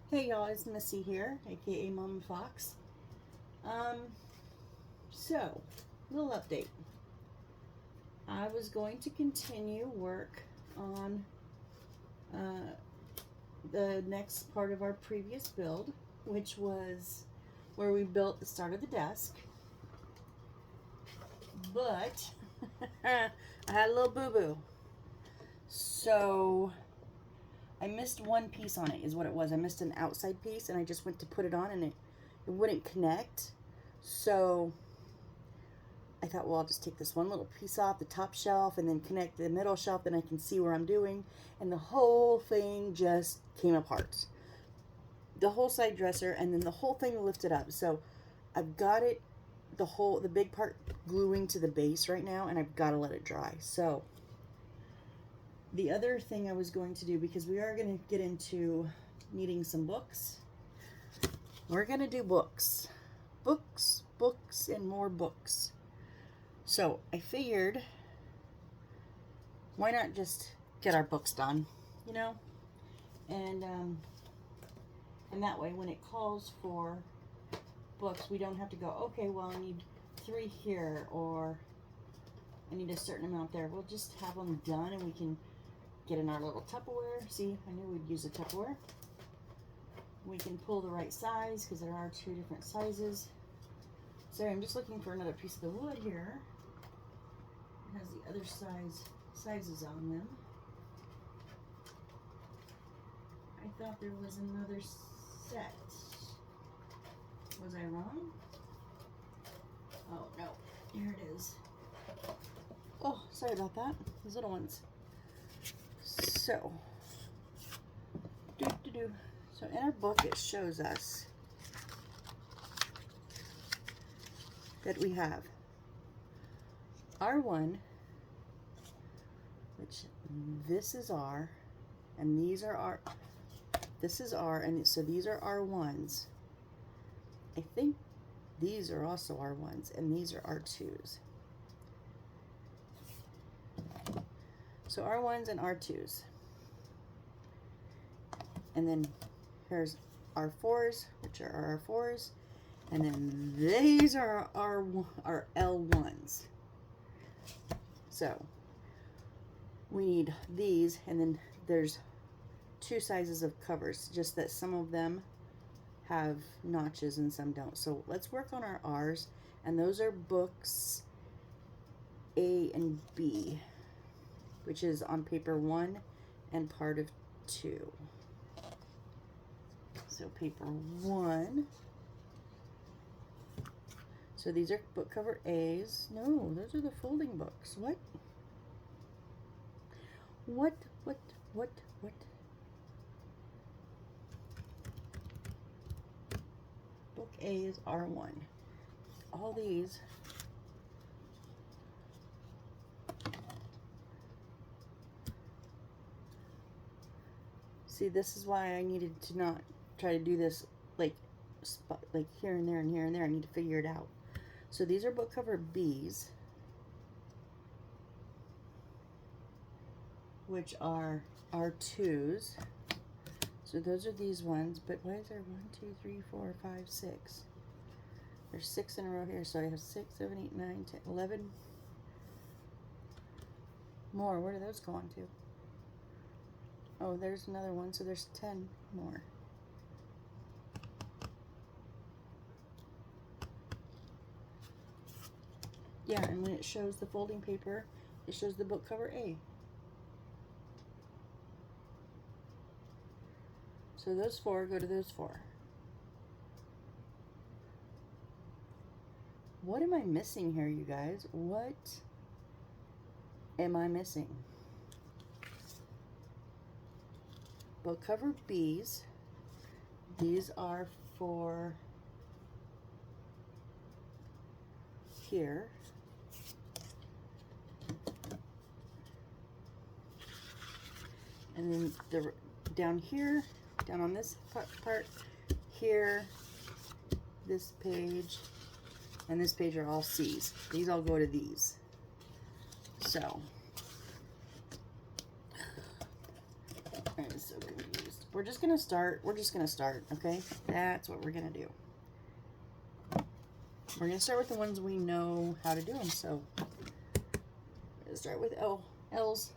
Hey y'all, it's Missy here, aka Mama Fox. Um, so, little update. I was going to continue work on uh, the next part of our previous build, which was where we built the start of the desk. But I had a little boo-boo. So I missed one piece on it, is what it was. I missed an outside piece, and I just went to put it on, and it wouldn't connect. So I thought, well, I'll just take this one little piece off the top shelf and then connect the middle shelf, then I can see where I'm doing. And the whole thing just came apart. The whole side dresser, and then the whole thing lifted up. So I've got it, the big part gluing to the base right now, and I've got to let it dry. So the other thing I was going to do, because we are going to get into needing some books, we're going to do books. Books, and more books. So I figured, why not just get our books done, you know? And that way, when it calls for books, we don't have to go, okay, well, I need 3 here, or I need a certain amount there. We'll just have them done, and we can get in our little Tupperware. See, I knew we'd use a Tupperware. We can pull the right size, because there are 2 different sizes. Sorry, I'm just looking for another piece of the wood here. It has the other sizes on them. I thought there was another set. Was I wrong? Oh no, here it is. Oh, sorry about that. These little ones. So, So in our book, it shows us that we have R1, which this is R, and these are R. This is R, and so these are R1s. I think these are also R1s, and these are R2s. So R1s and R2s. And then here's R4s, which are R4s. And then these are our L1s. So we need these, and then there's 2 sizes of covers, just that some of them have notches and some don't. So let's work on our R's, and those are books A and B, which is on paper 1 and part of 2. So paper 1. So these are book cover A's. No, those are the folding books. What? Book A is R1. All these see, this is why I needed to not try to do this like here and there and here and there. I need to figure it out. So these are book cover B's, which are R2s. So those are these ones, but why is there 1, 2, 3, 4, 5, 6? There's 6 in a row here, so I have 6, 7, 8, 9, 10, 11 more. Where do those go on to? Oh, there's another one, so there's 10 more. Yeah, and when it shows the folding paper, it shows the book cover A. So those 4 go to those 4. What am I missing here, you guys? What am I missing? Book cover B's. These are for here. And then the down here, down on this part here, this page, and this page are all C's. These all go to these. So I'm so confused. we're just gonna start. We're just gonna start, okay? That's what we're gonna do. We're gonna start with the ones we know how to do them. So, let's start with L's,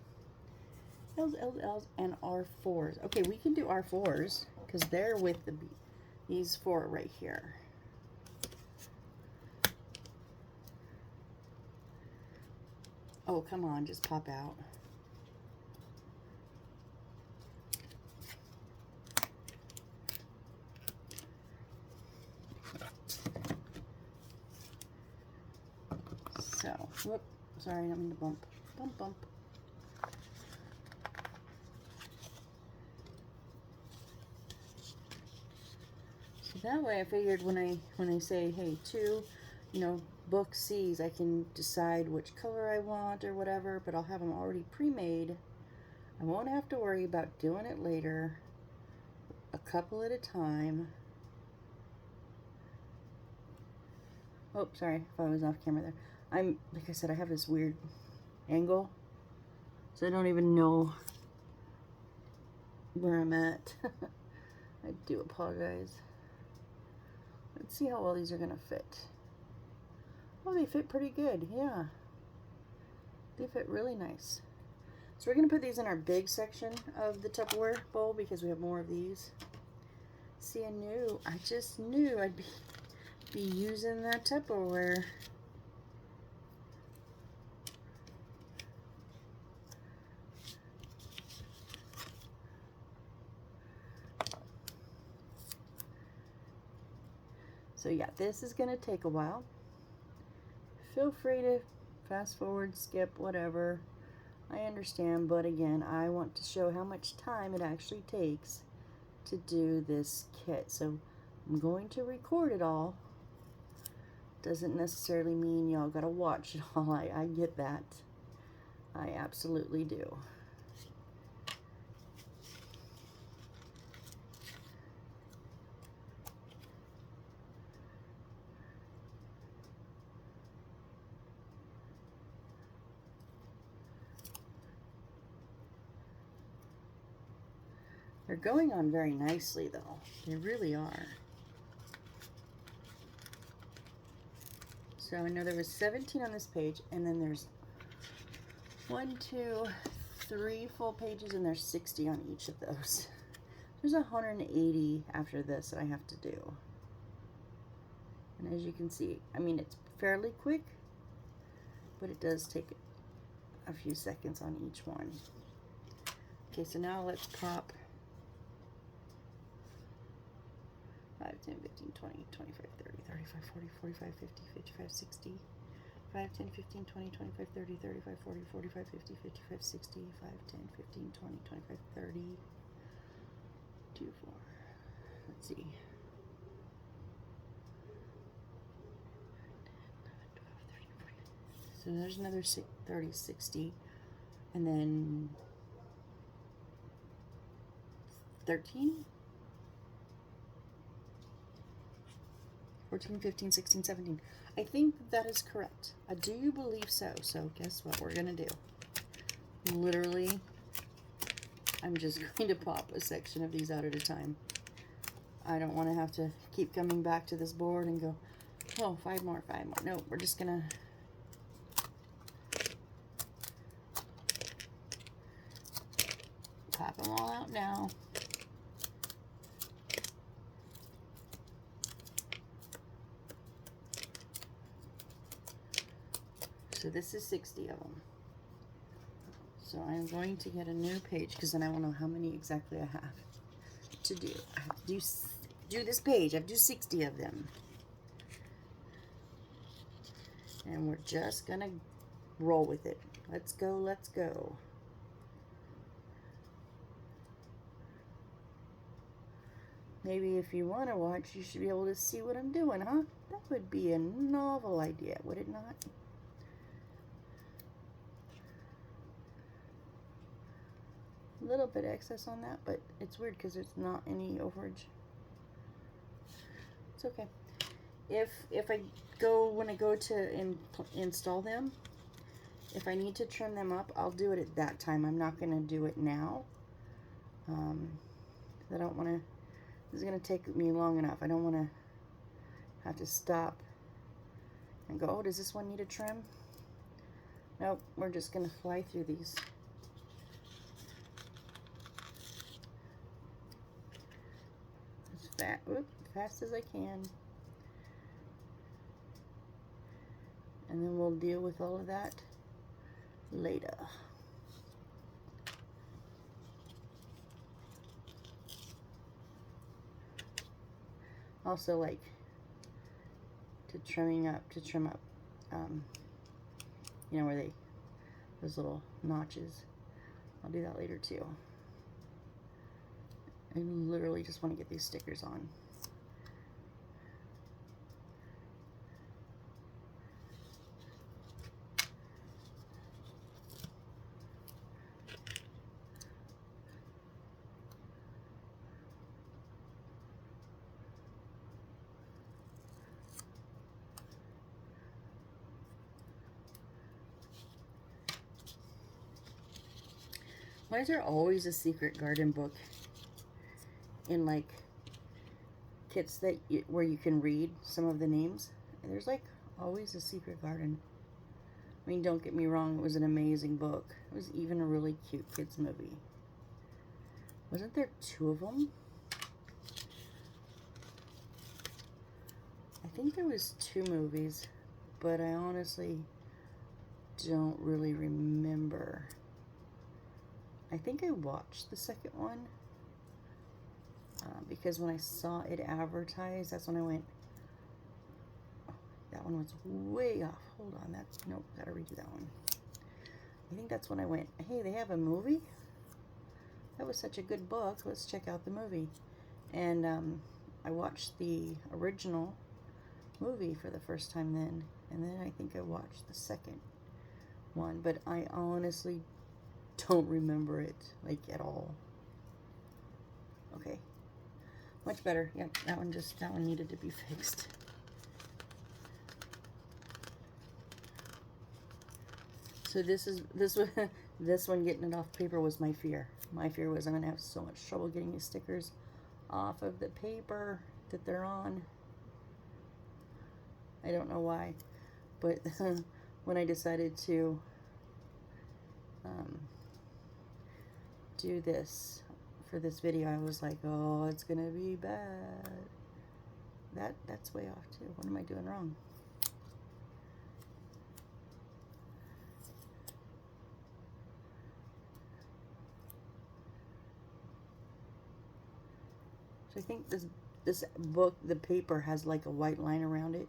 and R4s. Okay, we can do R4s because they're with these four right here. Oh, come on, just pop out. So, whoop, sorry, I'm going to bump. So that way I figured when I say, hey, two, book C's, I can decide which color I want or whatever, but I'll have them already pre-made. I won't have to worry about doing it later, a couple at a time. Oh, sorry if I was off camera there. Like I said, I have this weird angle, so I don't even know where I'm at. I do apologize. Let's see how well these are gonna fit. Oh, they fit pretty good, yeah. They fit really nice. So we're gonna put these in our big section of the Tupperware bowl because we have more of these. See, I just knew I'd be using that Tupperware. So yeah, this is gonna take a while. Feel free to fast forward, skip, whatever. I understand, but again, I want to show how much time it actually takes to do this kit. So I'm going to record it all. Doesn't necessarily mean y'all gotta watch it all. I get that. I absolutely do. They're going on very nicely though. They really are. So I know there was 17 on this page, and then there's 1, 2, 3 full pages, and there's 60 on each of those. There's 180 after this that I have to do. And as you can see, I mean, it's fairly quick, but it does take a few seconds on each one. Okay, so now let's pop 5, 10, 15, 20, 25, 30, 35, 40, 45, 50, 55, 60. 5, 10, 15, 20, 25, 30, 35, 40, 45, 50, 55, 60. 5, 10, 15, 20, 25, 30. 2, 4. Let's see. 11, 12, 13, 14. So there's another 30, 60. And then 13. 14, 15, 16, 17. I think that is correct. I do believe so. So guess what we're going to do? Literally, I'm just going to pop a section of these out at a time. I don't want to have to keep coming back to this board and go, oh, 5 more. No, we're just going to pop them all out now. So this is 60 of them. So I'm going to get a new page because then I will know how many exactly I have to do. I have to do this page. I have to do 60 of them. And we're just going to roll with it. Let's go, let's go. Maybe if you want to watch, you should be able to see what I'm doing, huh? That would be a novel idea, would it not? A little bit excess on that, but it's weird because it's not any overage. It's okay. If I go, when I go to install them, if I need to trim them up, I'll do it at that time. I'm not going to do it now. I don't want to, this is going to take me long enough. I don't want to have to stop and go, oh, does this one need a trim? Nope, we're just going to fly through these. As fast as I can. And then we'll deal with all of that later. Also, like, to trim up, you know, where those little notches. I'll do that later too. I literally just want to get these stickers on. Why is there always a secret garden book in, like, kits that where you can read some of the names? And there's, like, always a secret garden. I mean, don't get me wrong, it was an amazing book. It was even a really cute kids movie. Wasn't there 2 of them? I think there was 2 movies, but I honestly don't really remember. I think I watched the second one because when I saw it advertised, that's when I went, oh, that one was way off. Hold on, nope, gotta redo that one. I think that's when I went, hey, they have a movie? That was such a good book, let's check out the movie. And I watched the original movie for the first time then, and then I think I watched the second one, but I honestly don't remember it, like, at all. Okay, much better. Yep, that one needed to be fixed. So this one getting it off paper was my fear. My fear was I'm gonna have so much trouble getting these stickers off of the paper that they're on. I don't know why, but when I decided to do this for this video, I was like, oh, it's gonna be bad. That's way off too. What am I doing wrong? So I think this book, the paper has like a white line around it,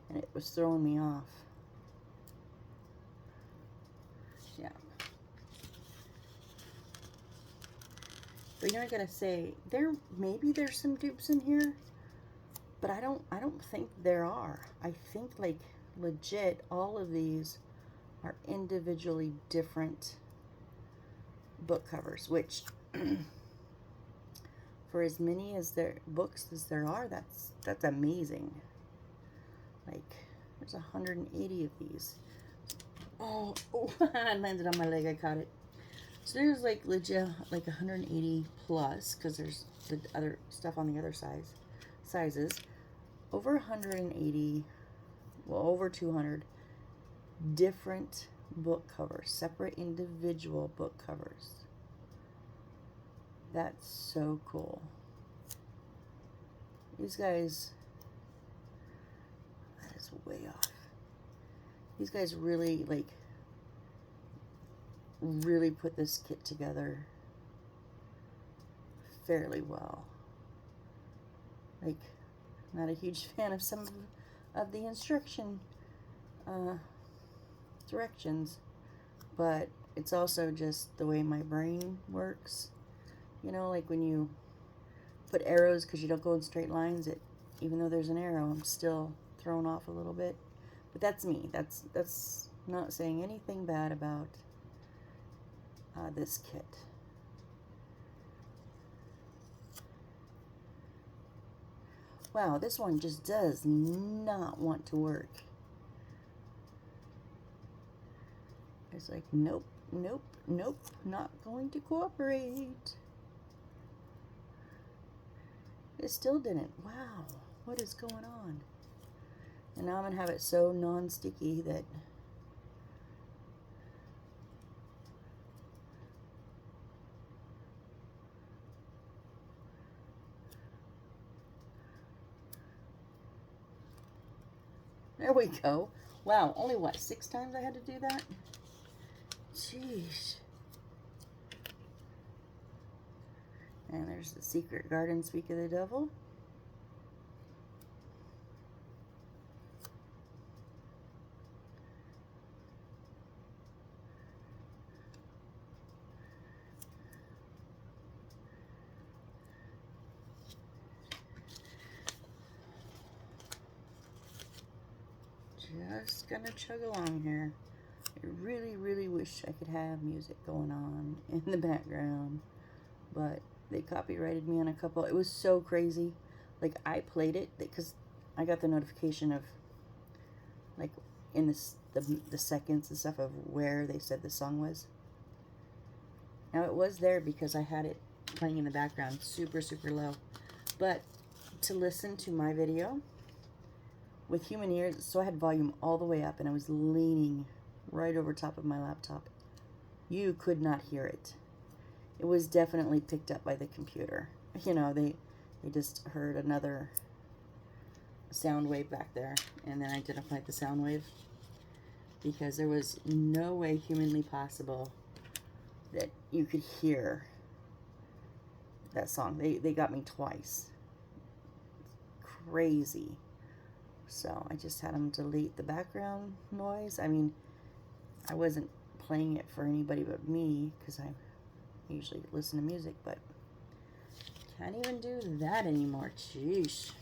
and it was throwing me off. Yeah. But you know, I gotta say, maybe there's some dupes in here, but I don't think there are. I think, like, legit, all of these are individually different book covers, which for as many as their books as there are, that's amazing. Like, there's 180 of these. Oh, I landed on my leg, I caught it. So there's, like, legit, like, 180 plus, because there's the other stuff on the other sizes. Over 180, well, over 200 different book covers, separate individual book covers. That's so cool. These guys, that is way off. These guys really, like, really put this kit together fairly well. Like, not a huge fan of some of the instruction directions, but it's also just the way my brain works. You know, like when you put arrows, because you don't go in straight lines, even though there's an arrow, I'm still thrown off a little bit. But that's me. That's not saying anything bad about this kit. Wow, this one just does not want to work. It's like, nope, nope, nope, not going to cooperate. It still didn't. Wow, what is going on? And now I'm going to have it so non-sticky that there we go. Wow, only what, 6 times I had to do that? Jeez. And there's the Secret Garden, Speak of the Devil. Just gonna chug along here. I really, really wish I could have music going on in the background, but they copyrighted me on a couple. It was so crazy. Like, I played it because I got the notification of, like, in the seconds and stuff of where they said the song was. Now, it was there because I had it playing in the background super, super low. But to listen to my video with human ears, so I had volume all the way up and I was leaning right over top of my laptop. You could not hear it. It was definitely picked up by the computer. You know, they just heard another sound wave back there and then identified the sound wave, because there was no way humanly possible that you could hear that song. They got me twice. Crazy. So I just had them delete the background noise. I mean, I wasn't playing it for anybody but me because I usually listen to music, but can't even do that anymore. Jeez.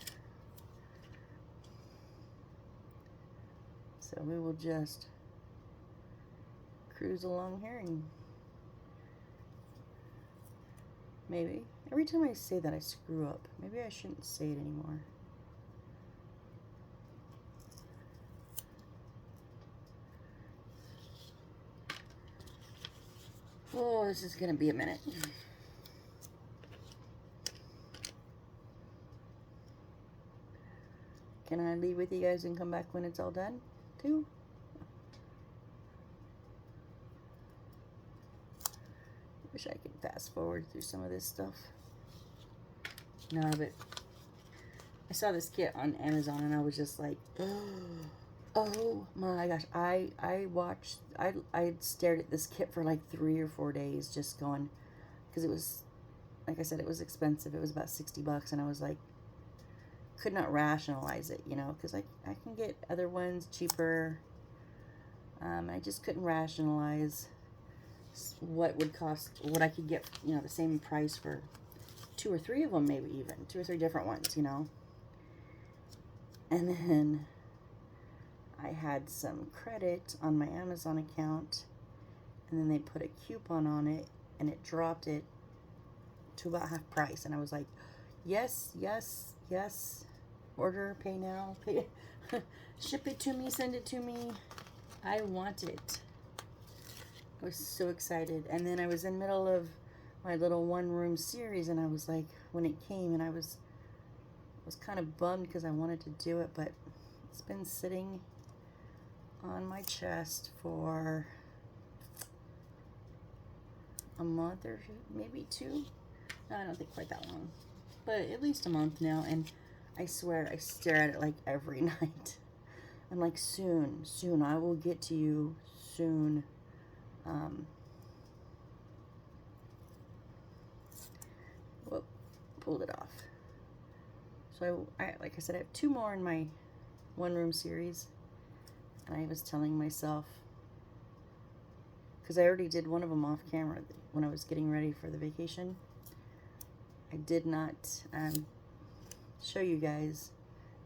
So we will just cruise along here, and maybe every time I say that I screw up. Maybe I shouldn't say it anymore. Oh, this is gonna be a minute. Can I leave with you guys and come back when it's all done, too? Wish I could fast forward through some of this stuff. No, but I saw this kit on Amazon and I was just like, oh my gosh. I stared at this kit for like 3 or 4 days just going, because it was, like I said, it was expensive. It was about $60 and I was like, could not rationalize it, you know, because I can get other ones cheaper. I just couldn't rationalize what would cost, what I could get, you know, the same price for 2 or 3 of them, maybe even 2 or 3 different ones, you know. And then I had some credit on my Amazon account, and then they put a coupon on it and it dropped it to about half price, and I was like, yes, yes, yes, order, pay now, pay ship it to me, send it to me, I want it. I was so excited. And then I was in the middle of my little one-room series, and I was like, when it came, and I was kind of bummed because I wanted to do it, but it's been sitting on my chest for a month or maybe 2. No, I don't think quite that long, but at least a month now. And I swear I stare at it like every night. I'm like, soon, soon, I will get to you soon. Whoop, pulled it off. So I like I said, I have 2 more in my one-room series, and I was telling myself, because I already did one of them off camera when I was getting ready for the vacation. I did not show you guys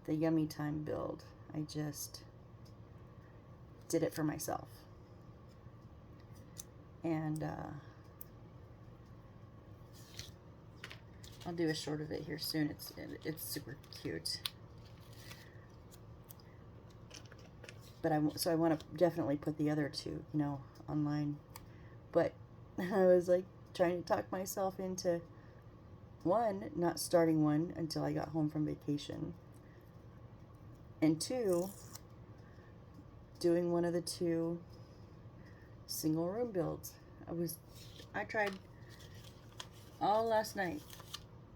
the Yummy Time build. I just did it for myself. And I'll do a short of it here soon. It's super cute. But I want to definitely put the other 2, you know, online. But I was like trying to talk myself into one, not starting one until I got home from vacation, and two, doing one of the two single room builds. I tried all last night,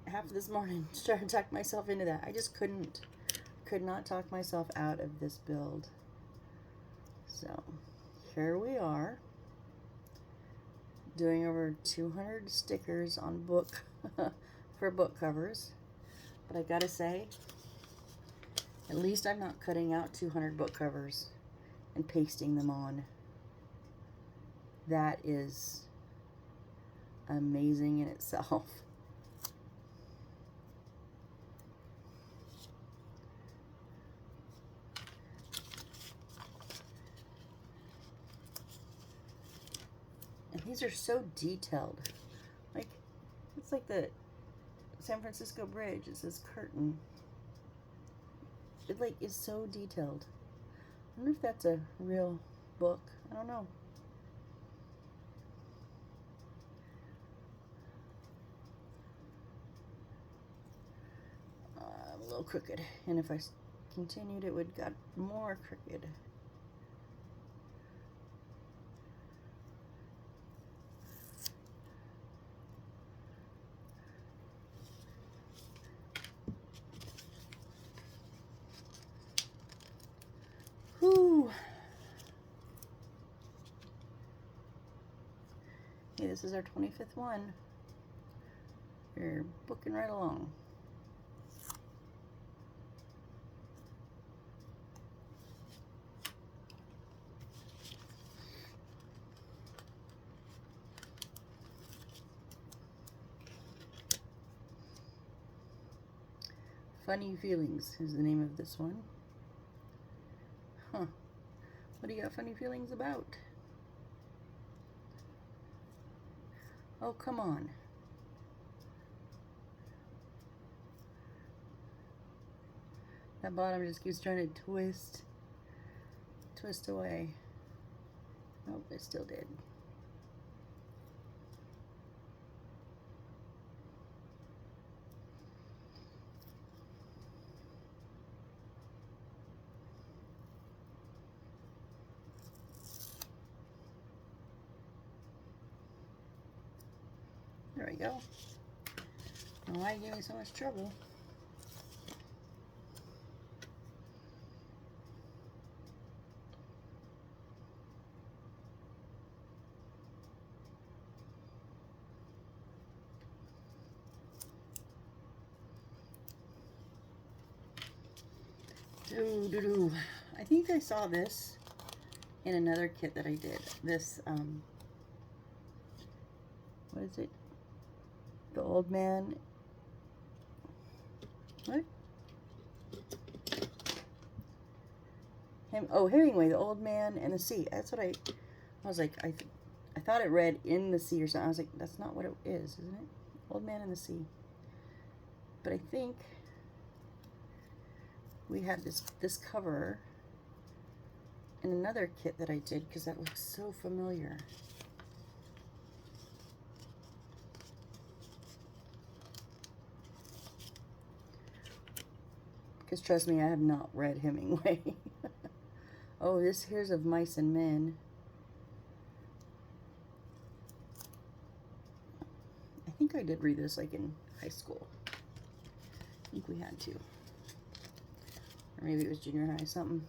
half of this morning, to try to talk myself into that. I just could not talk myself out of this build. So here we are, doing over 200 stickers on book for book covers. But I gotta say, at least I'm not cutting out 200 book covers and pasting them on. That is amazing in itself. And these are so detailed. Like, it's like the San Francisco Bridge. It says curtain. It like is so detailed. I wonder if that's a real book. I don't know. A little crooked, and if I continued, it would got more crooked. Whew. Hey, this is our 25th one. We're booking right along. Funny Feelings is the name of this one. Huh. What do you got funny feelings about? Oh, come on. That bottom just keeps trying to twist away. Nope, it still did. There we go. Why it gave me so much trouble? I think I saw this in another kit that I did. This, what is it? The Old Man. What? Hemingway, The Old Man and the Sea. That's what I was like, I thought it read In the Sea or something. I was like, that's not what it is, isn't it? Old Man and the Sea. But I think we had this cover in another kit that I did because that looks so familiar. Because trust me, I have not read Hemingway. Oh, here's Of Mice and Men. I think I did read this like in high school. I think we had to. Or maybe it was junior high, something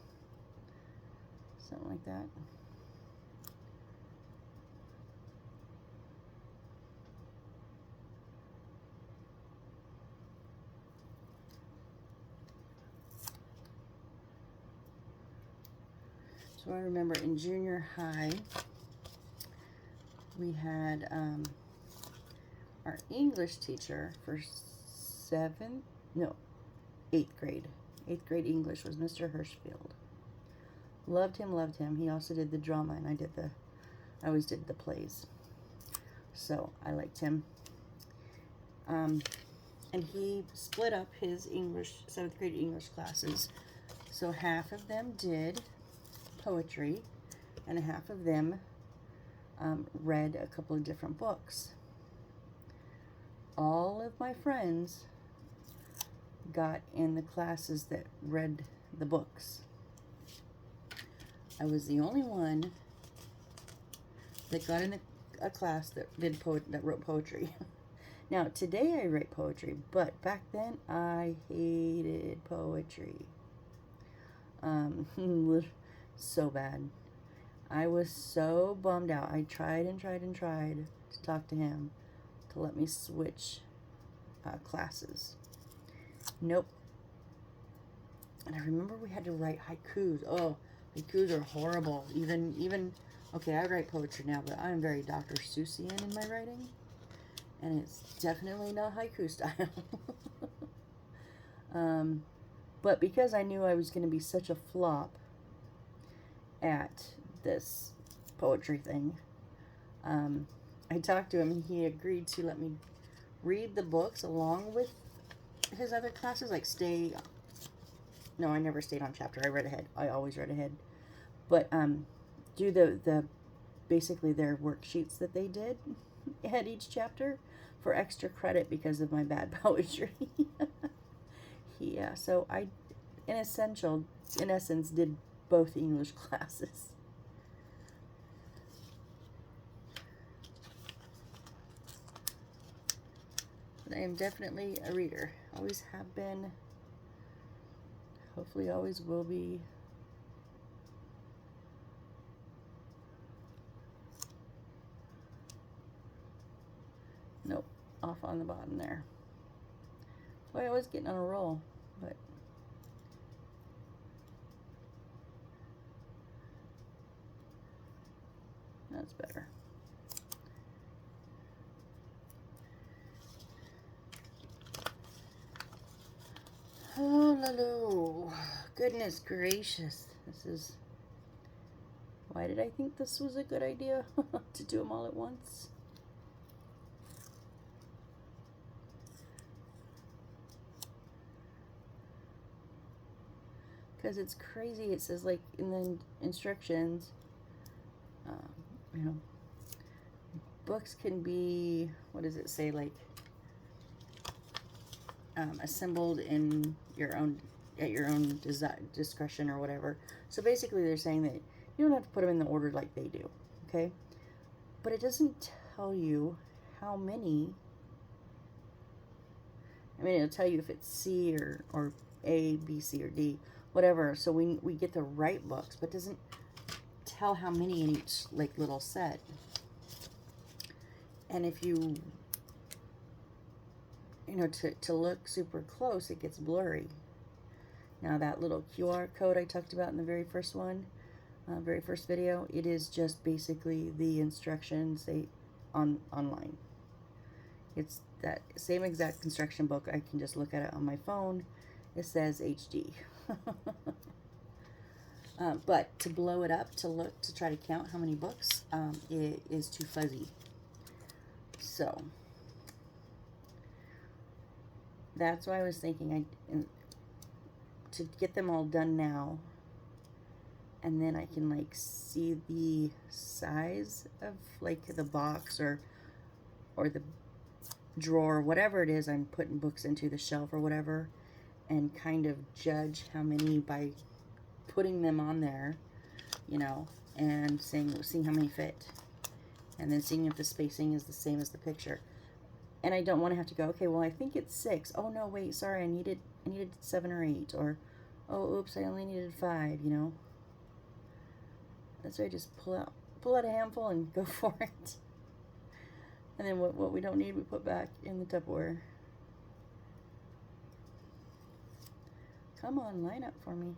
like that. So I remember in junior high, we had our English teacher for 8th grade. 8th grade English was Mr. Hirschfield. Loved him. He also did the drama, and I always did the plays. So I liked him. And he split up his 7th grade English classes. So half of them did poetry, and half of them read a couple of different books. all of my friends got in the classes that read the books. I was the only one that got in a class that wrote poetry. Now, today I write poetry, but back then I hated poetry. So bad. I was so bummed out. I tried and tried and tried to talk to him to let me switch classes. Nope. And I remember we had to write haikus. Oh, haikus are horrible. Even okay, I write poetry now, but I'm very Dr. Seussian in my writing. And it's definitely not haiku style. But because I knew I was going to be such a flop at this poetry thing, I talked to him and he agreed to let me read the books along with his other classes. Like no, I never stayed on chapter. I read ahead. I always read ahead. But do the basically their worksheets that they did at each chapter for extra credit because of my bad poetry. Yeah, so I, in essence, did both English classes. But I am definitely a reader. Always have been. Hopefully always will be. Nope, off on the bottom there. Boy, I was getting on a roll, but that's better. Oh, Lalo. Goodness gracious. Why did I think this was a good idea to do them all at once? Because it's crazy. It says, like, in the instructions, you know, books can be, what does it say, like, assembled in at your own discretion or whatever. So basically they're saying that you don't have to put them in the order like they do, okay? But it doesn't tell you how many. I mean, it'll tell you if it's C or A, B, C, or D, whatever. So we get the right books, but doesn't tell how many in each, like, little set. And if you know, to look super close, it gets blurry. Now that little QR code I talked about in the very first one, very first video, it is just basically the instructions online. It's that same exact instruction book. I can just look at it on my phone. It says HD. But to blow it up, to try to count how many books, it is too fuzzy. So that's why I was thinking to get them all done now, and then I can, like, see the size of, like, the box or the drawer, whatever it is I'm putting books into, the shelf or whatever, and kind of judge how many by putting them on there, you know, and seeing how many fit, and then seeing if the spacing is the same as the picture. And I don't want to have to go, okay, well, I think it's 6. Oh no, wait, sorry, I needed 7 or 8, or oh, oops, I only needed 5, you know. That's why I just pull out a handful and go for it. And then what we don't need, we put back in the Tupperware. Come on, line up for me.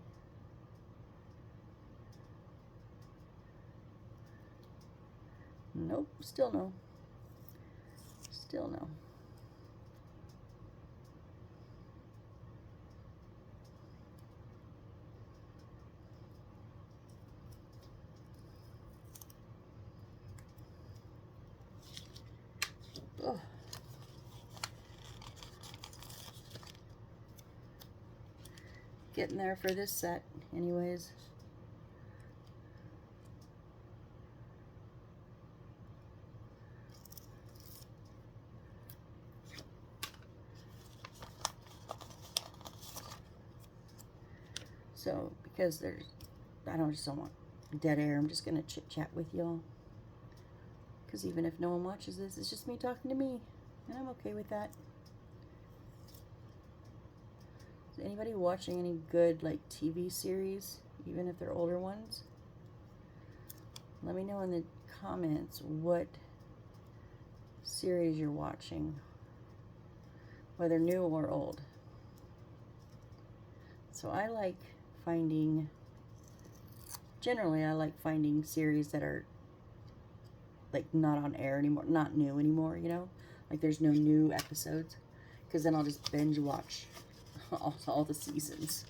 Nope, still no. Still no. Ugh. Getting there for this set, anyways. So, because I just don't want dead air, I'm just going to chit-chat with y'all. Because even if no one watches this, it's just me talking to me. And I'm okay with that. Is anybody watching any good, like, TV series? Even if they're older ones? Let me know in the comments what series you're watching. Whether new or old. So I like finding... Generally, I like finding series that are, like, not on air anymore, not new anymore, you know? Like, there's no new episodes, because then I'll just binge watch all the seasons,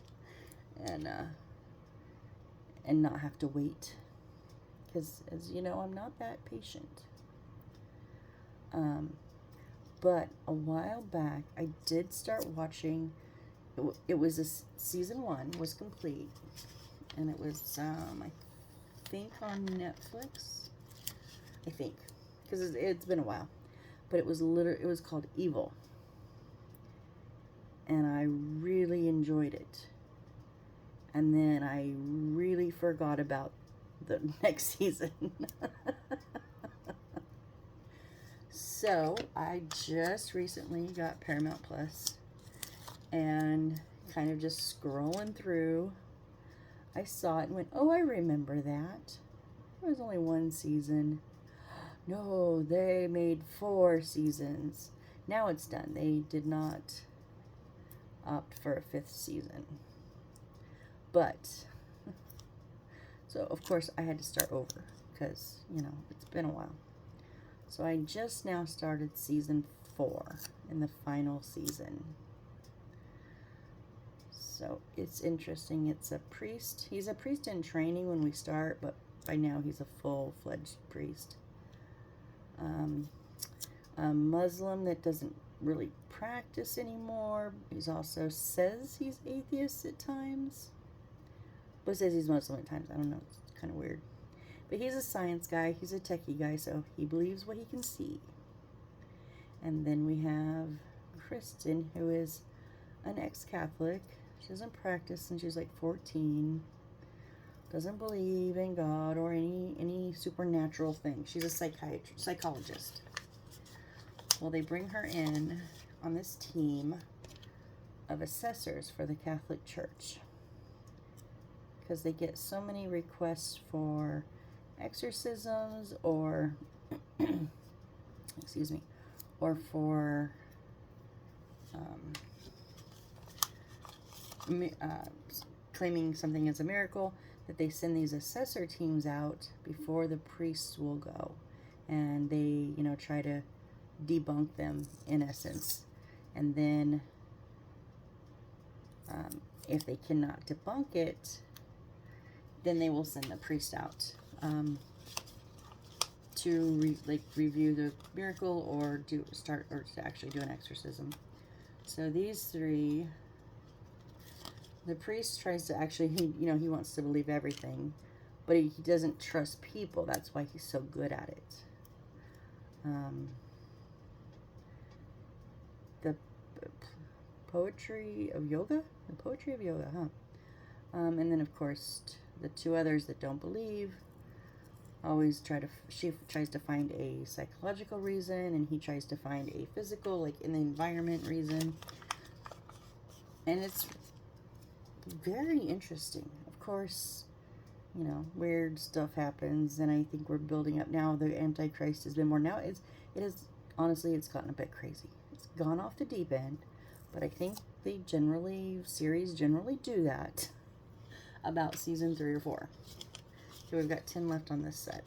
and not have to wait, because, as you know, I'm not that patient. But a while back, I did start watching, it was season 1 was complete, and it was, I think on Netflix, I think, because it's been a while, but it was called Evil, and I really enjoyed it, and then I really forgot about the next season. So I just recently got Paramount Plus, and kind of just scrolling through, I saw it and went, oh, I remember that. There was only 1 season. No, they made 4 seasons. Now it's done. They did not opt for a 5th season. But, so of course I had to start over because, you know, it's been a while. So I just now started season 4 in the final season. So it's interesting. It's a priest. He's a priest in training when we start, but by now he's a full-fledged priest. A Muslim that doesn't really practice anymore. He's also says he's atheist at times, but says he's Muslim at times. I don't know. It's kind of weird. But he's a science guy. He's a techie guy, so he believes what he can see. And then we have Kristen, who is an ex-Catholic. She doesn't practice since she's like 14. Doesn't believe in God or any supernatural thing. She's a psychologist. Well, they bring her in on this team of assessors for the Catholic Church, because they get so many requests for exorcisms or excuse me, or for claiming something as a miracle, that they send these assessor teams out before the priests will go, and they, you know, try to debunk them in essence. And then if they cannot debunk it, then they will send the priest out to review the miracle or to actually do an exorcism. So these 3, the priest tries to actually, he wants to believe everything, but he doesn't trust people. That's why he's so good at it. The poetry of yoga? The poetry of yoga, huh? And then, of course, the 2 others that don't believe she tries to find a psychological reason, and he tries to find a physical, like in the environment reason. And it's very interesting. Of course, you know, weird stuff happens, and I think we're building up now. The Antichrist has been more. Now honestly, it's gotten a bit crazy. It's gone off the deep end, but I think series generally do that about season 3 or 4. So we've got 10 left on this set.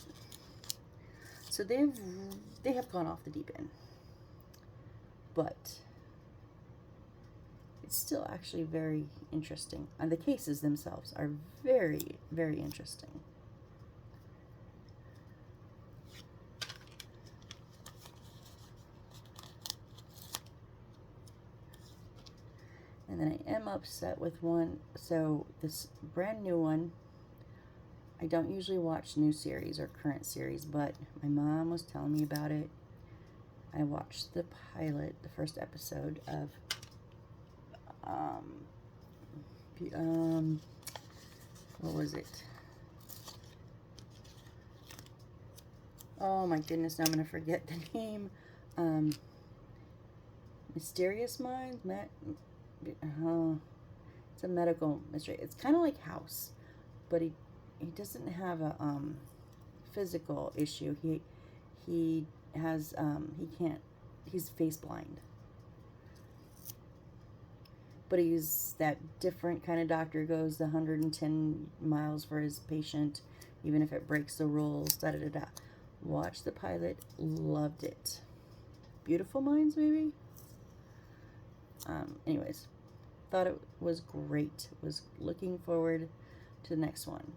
So they have gone off the deep end, but it's still actually very interesting, and the cases themselves are very, very interesting. And then I am upset with one. So this brand new one, I don't usually watch new series or current series, but my mom was telling me about it. I watched the pilot, the first episode of what was it? Oh my goodness, now I'm going to forget the name. Mysterious Minds? It's a medical mystery. It's kind of like House, but he doesn't have a physical issue. He has he's face blind. But he's that different kind of doctor, goes the 110 miles for his patient, even if it breaks the rules, da-da-da-da. Watched the pilot, loved it. Beautiful Minds, maybe? Anyways, thought it was great. Was looking forward to the next one.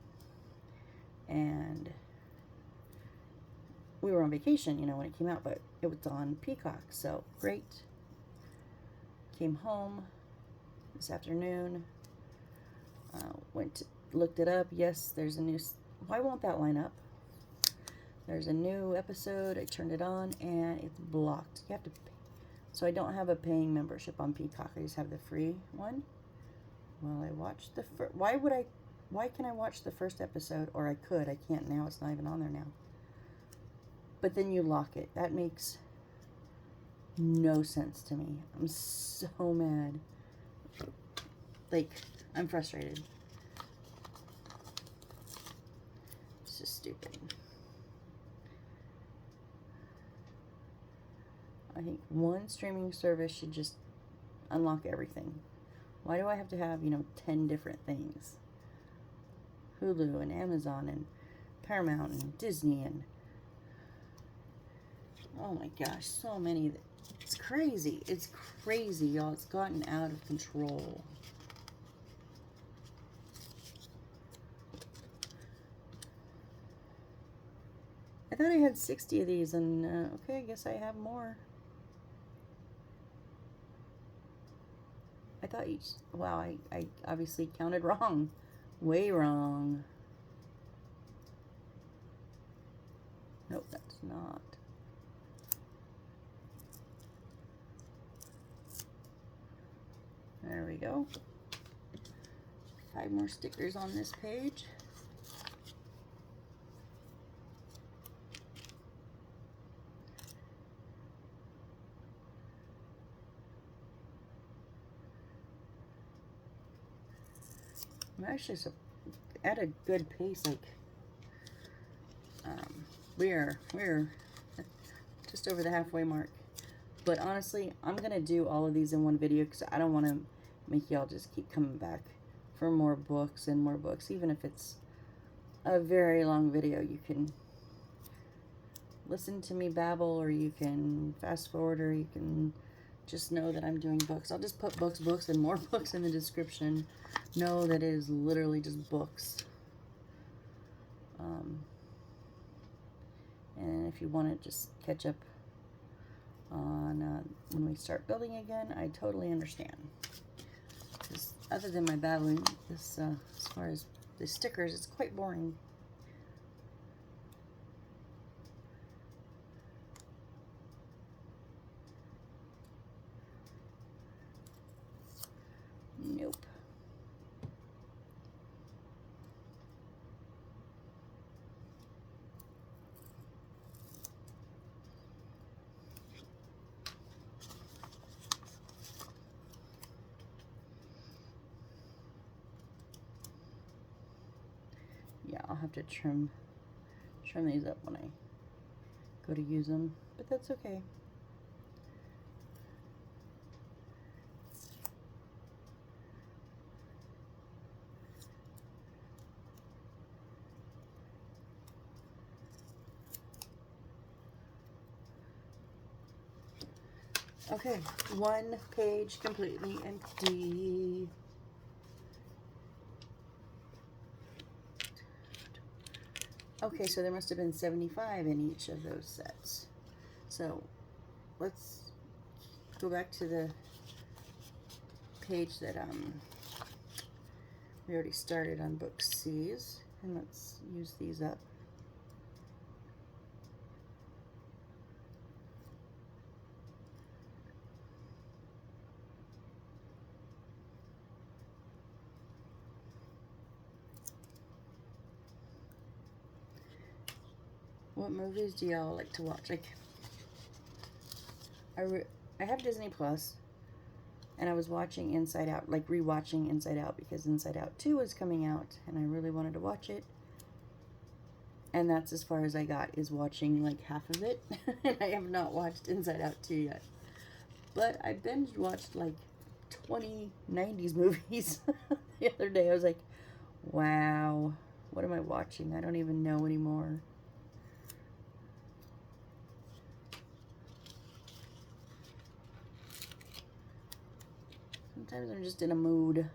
And we were on vacation, when it came out, but it was on Peacock, so great. Came home this afternoon, looked it up. Yes, there's a new, why won't that line up? There's a new episode. I turned it on and it's blocked. You have to pay. So I don't have a paying membership on Peacock. I just have the free one. Well, I watched the why can I watch the first episode? Or I could. I can't now. It's not even on there now. But then you lock it. That makes no sense to me. I'm so mad. Like, I'm frustrated. It's just stupid. I think one streaming service should just unlock everything. Why do I have to have, 10 different things? Hulu and Amazon and Paramount and Disney and... Oh my gosh, so many. It's crazy. It's crazy, y'all. It's gotten out of control. I thought I had 60 of these, and okay, I guess I have more. I thought wow, I obviously counted wrong. Way wrong. Nope, that's not. There we go. 5 more stickers on this page. I'm actually at a good pace. Like, we're just over the halfway mark. But honestly, I'm gonna do all of these in one video because I don't want to make y'all just keep coming back for more books and more books. Even if it's a very long video, you can listen to me babble, or you can fast forward, or you can just know that I'm doing books. I'll just put books, and more books in the description. Know that it is literally just books. And if you want to just catch up on when we start building again, I totally understand. Because other than my babbling, this as far as the stickers, it's quite boring. Nope. Yeah, I'll have to trim these up when I go to use them, but that's okay. Okay, one page completely empty. Okay, so there must have been 75 in each of those sets. So let's go back to the page that we already started on book C's, and let's use these up. What movies do y'all like to watch? Like, I have Disney Plus, and I was watching Inside Out, like rewatching Inside Out, because Inside Out 2 is coming out, and I really wanted to watch it. And that's as far as I got, is watching like half of it. And I have not watched Inside Out 2 yet. But I binge watched like 20 90s movies the other day. I was like, wow, what am I watching? I don't even know anymore. Sometimes I'm just in a mood.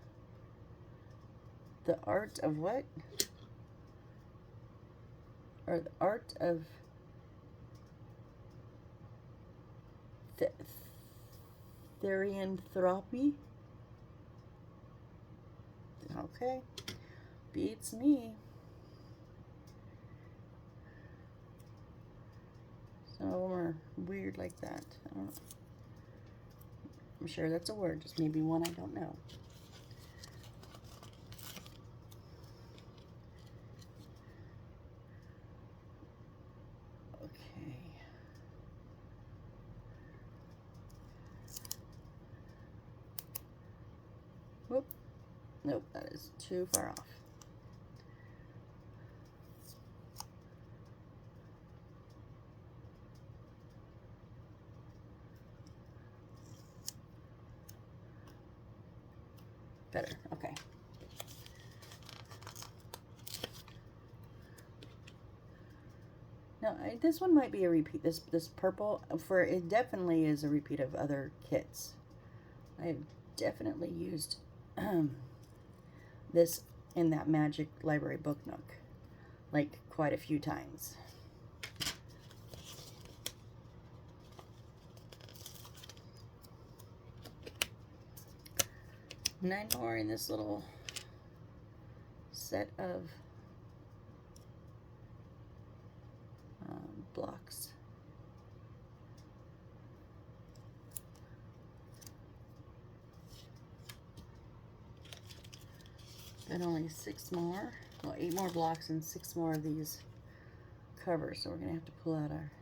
The Art of what? Or The Art of Therianthropy? Okay. Beats me. Some of them are weird like that. I don't know. I'm sure that's a word, just maybe one I don't know. Okay. Whoop. Nope, that is too far off. Better, okay. Now, this one might be a repeat. This purple, it definitely is a repeat of other kits. I have definitely used this in that Magic Library Book Nook, like, quite a few times. Nine more in this little set of blocks. Got only 6 more, well, 8 more blocks and 6 more of these covers, so we're gonna have to pull out our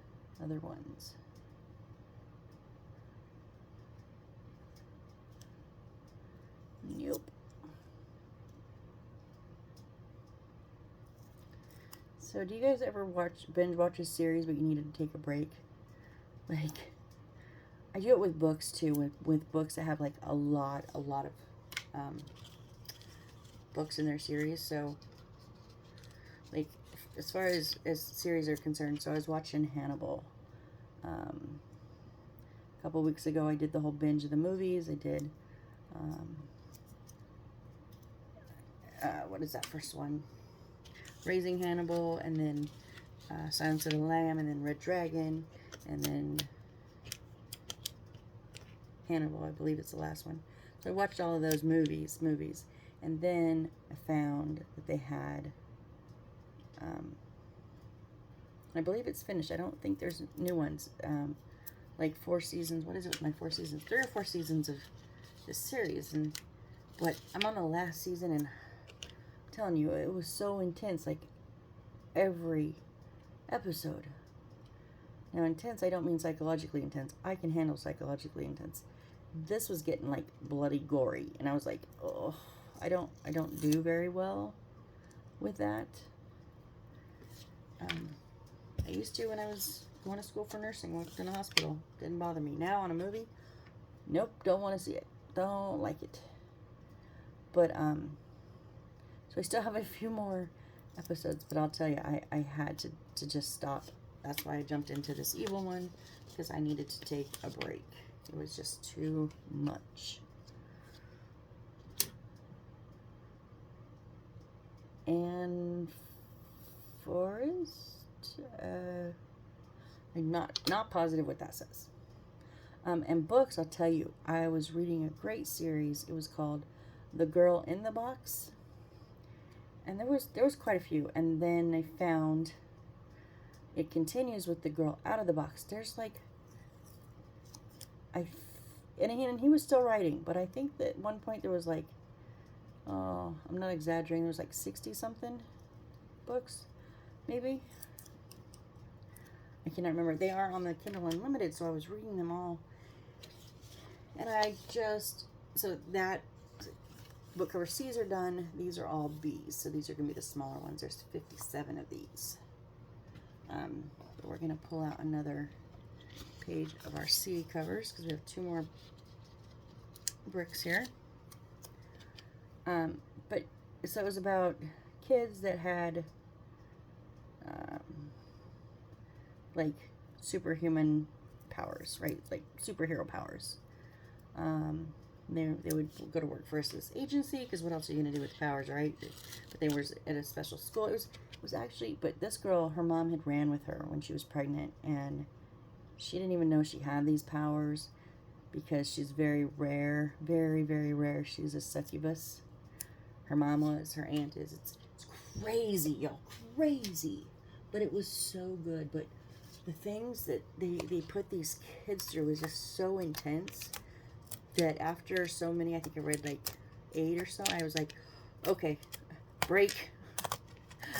other ones. Nope. So do you guys ever binge watch a series but you needed to take a break? Like, I do it with books too, with books that have like a lot of books in their series. So like, as far as series are concerned, so I was watching Hannibal. A couple weeks ago I did the whole binge of the movies. I did what is that first one? Raising Hannibal, and then Silence of the Lamb, and then Red Dragon, and then Hannibal, I believe it's the last one. So I watched all of those movies, and then I found that they had, I believe it's finished. I don't think there's new ones. Like 4 seasons. What is it with my 4 seasons? 3 or 4 seasons of this series, but I'm on the last season, and I'm telling you, it was so intense. Like, every episode. Now, intense, I don't mean psychologically intense. I can handle psychologically intense. This was getting like bloody gory, and I was like, oh, I don't do very well with that. I used to when I was going to school for nursing, worked in a hospital. Didn't bother me. Now on a movie, nope, don't want to see it. Don't like it. But so I still have a few more episodes, but I'll tell you, I had to just stop. That's why I jumped into this evil one, because I needed to take a break. It was just too much. And Forest, I'm not positive what that says. And books, I'll tell you, I was reading a great series. It was called The Girl in the Box. And there was quite a few, and then I found it continues with The Girl Out of the Box. There's like, and he was still writing, but I think that at one point there was like, oh, I'm not exaggerating, there was like 60 something books, maybe. I cannot remember. They are on the Kindle Unlimited, so I was reading them all. And so that book cover C's are done. These are all B's, so these are going to be the smaller ones. There's 57 of these. But we're going to pull out another page of our C covers because we have 2 more bricks here. But so it was about kids that had like superhuman powers, right? Like superhero powers. They would go to work for this agency because what else are you going to do with powers, right? But they were at a special school. It was actually, but this girl, her mom had ran with her when she was pregnant, and she didn't even know she had these powers because she's very rare, very, very rare. She's a succubus. Her mom was, her aunt is. It's crazy, y'all, crazy. But it was so good. But the things that they put these kids through was just so intense that after so many, I think I read like 8 or so, I was like, okay, break.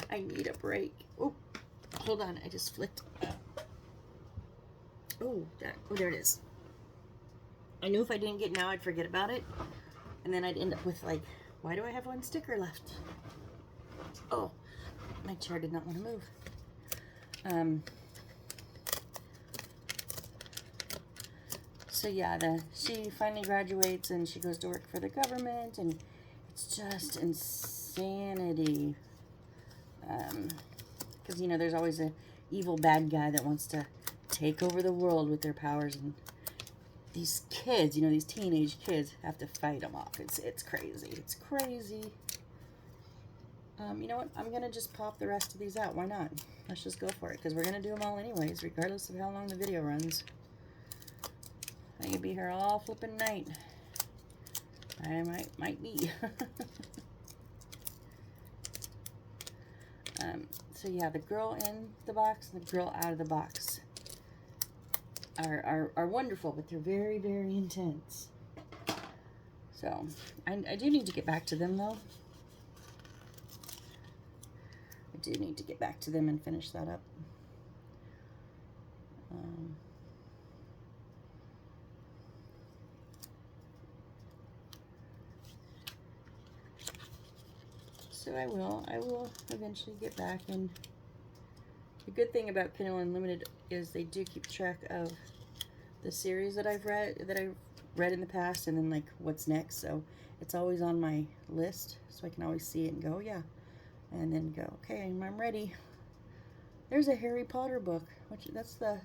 I need a break. Oh, hold on, I just flicked. Oh, there it is. I knew if I didn't get now, I'd forget about it. And then I'd end up with like, why do I have 1 sticker left? Oh, my chair did not want to move. So yeah, she finally graduates and she goes to work for the government, and it's just insanity. Because, you know, there's always an evil bad guy that wants to take over the world with their powers, and these kids, you know, these teenage kids have to fight them off. It's crazy. It's crazy. You know what? I'm going to just pop the rest of these out. Why not? Let's just go for it, because we're going to do them all anyways, regardless of how long the video runs. I could be here all flipping night. I might be. So yeah, the girl in the box and the girl out of the box are wonderful, but they're very, very intense. So I do need to get back to them though. I do need to get back to them and finish that up. So I will eventually get back. And the good thing about Kindle Unlimited is they do keep track of the series that I've read in the past, and then like what's next. So it's always on my list, so I can always see it and go, yeah, and then go, okay, I'm ready. There's a Harry Potter book, which that's the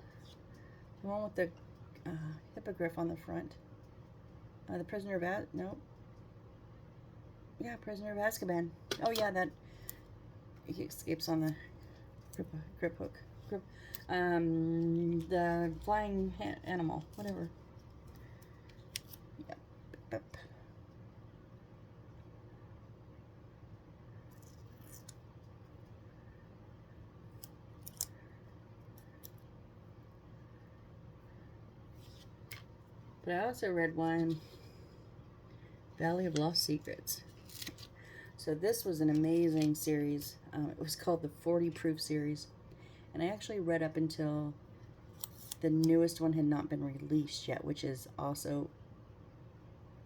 one with the hippogriff on the front. The Prisoner of nope. Yeah, Prisoner of Azkaban. Oh yeah, that he escapes on the grip hook. The flying animal, whatever. Yep. But I also read one, Valley of Lost Secrets. So this was an amazing series. It was called the 40 Proof series. And I actually read up until the newest one had not been released yet, which is also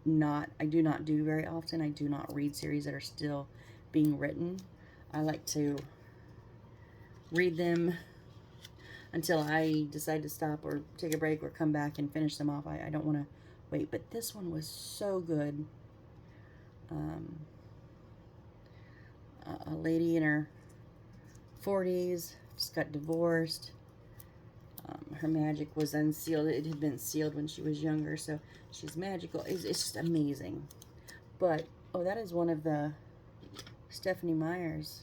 I do not do very often. I do not read series that are still being written. I like to read them until I decide to stop or take a break or come back and finish them off. I don't want to wait. But this one was so good. A lady in her 40s just got divorced. Her magic was unsealed. It had been sealed when she was younger, so she's magical. It's just amazing. But, oh, that is one of the Stephenie Meyer's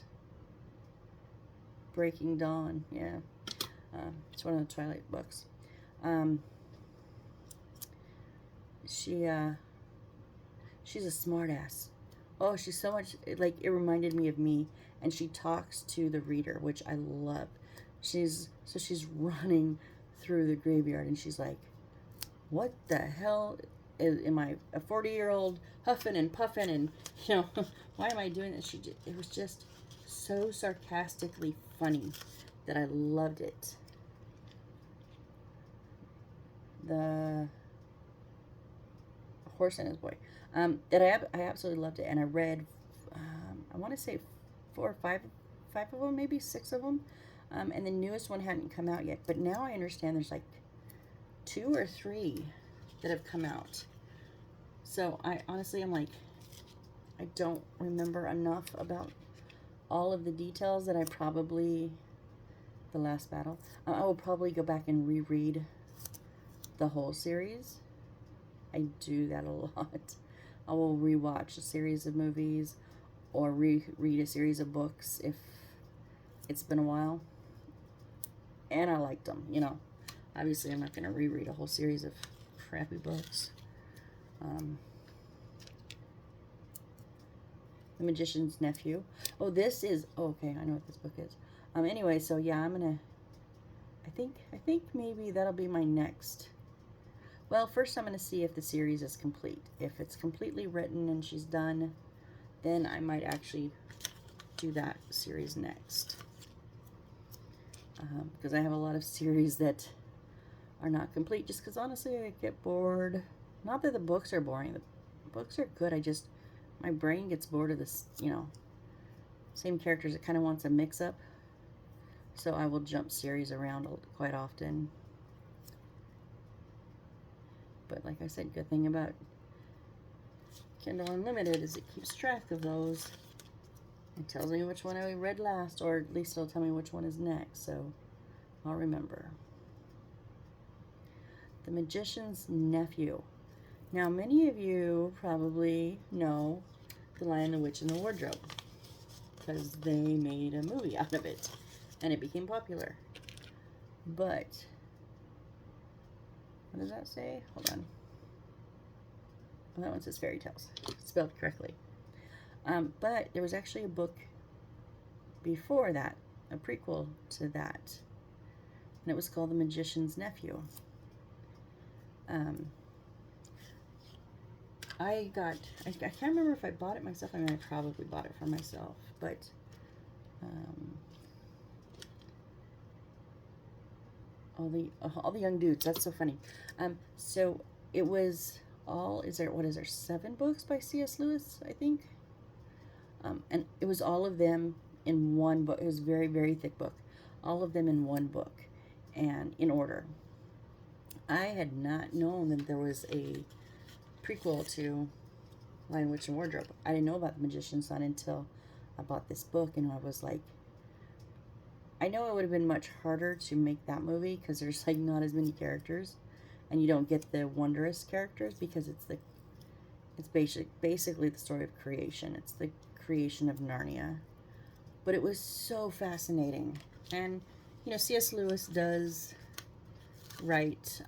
Breaking Dawn. Yeah. It's one of the Twilight books. She's a smartass. Oh, she's so much, like, it reminded me of me. And she talks to the reader, which I love. She's running through the graveyard, and she's like, what the hell am I, a 40-year-old huffing and puffing, and, you know, why am I doing this? It was just so sarcastically funny that I loved it. the Horse and His Boy. That I absolutely loved it, and I read, I want to say 4 or 5 of them, maybe 6 of them, and the newest one hadn't come out yet. But now I understand there's like 2 or 3 that have come out. So I honestly, I'm like, I don't remember enough about all of the details that I probably, The Last Battle, I will probably go back and reread the whole series. I do that a lot. I will rewatch a series of movies or reread a series of books if it's been a while. And I liked them, you know. Obviously, I'm not going to reread a whole series of crappy books. The Magician's Nephew. Oh, this is... Oh, okay, I know what this book is. Anyway, so yeah, I'm going to... I think maybe that'll be my next... Well, first I'm going to see if the series is complete. If it's completely written and she's done, then I might actually do that series next. Because I have a lot of series that are not complete, just because honestly I get bored. Not that the books are boring. The books are good. My brain gets bored of this, you know, same characters. It kind of wants a mix-up. So I will jump series around quite often. But like I said, good thing about Kindle Unlimited is it keeps track of those. It tells me which one I read last, or at least it'll tell me which one is next, so I'll remember. The Magician's Nephew. Now, many of you probably know The Lion, the Witch, and the Wardrobe, because they made a movie out of it, and it became popular. But... what does that say? Hold on. Well, that one says fairy tales. Spelled correctly. But there was actually a book before that, a prequel to that. And it was called The Magician's Nephew. I can't remember if I bought it myself. I mean, I probably bought it for myself. But, all the young dudes. That's so funny. So it was all, what is there, 7 books by C.S. Lewis, I think? And it was all of them in one book. It was a very, very thick book. All of them in one book and in order. I had not known that there was a prequel to Lion, Witch, and Wardrobe. I didn't know about The Magician's Son until I bought this book, and I was like, I know it would have been much harder to make that movie because there's like not as many characters, and you don't get the wondrous characters because it's basically the story of creation. It's the creation of Narnia. But it was so fascinating. And, you know, C.S. Lewis does write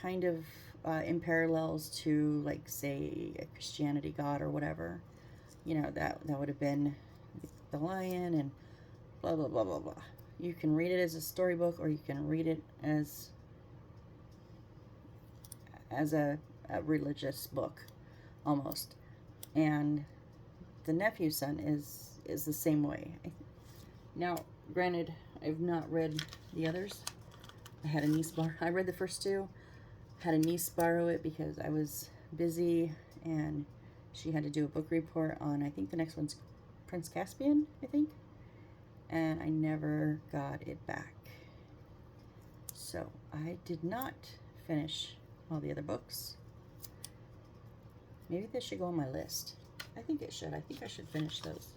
kind of in parallels to, like, say, a Christianity God or whatever. You know, that would have been The Lion and blah, blah, blah, blah, blah. You can read it as a storybook, or you can read it as a religious book, almost. And The Nephew's Son is the same way. Now, granted, I've not read the others. I had a niece I read the first 2. Had a niece borrow it because I was busy, and she had to do a book report on, I think the next one's Prince Caspian, I think. And I never got it back. So I did not finish all the other books. Maybe this should go on my list. I think it should. I think I should finish those.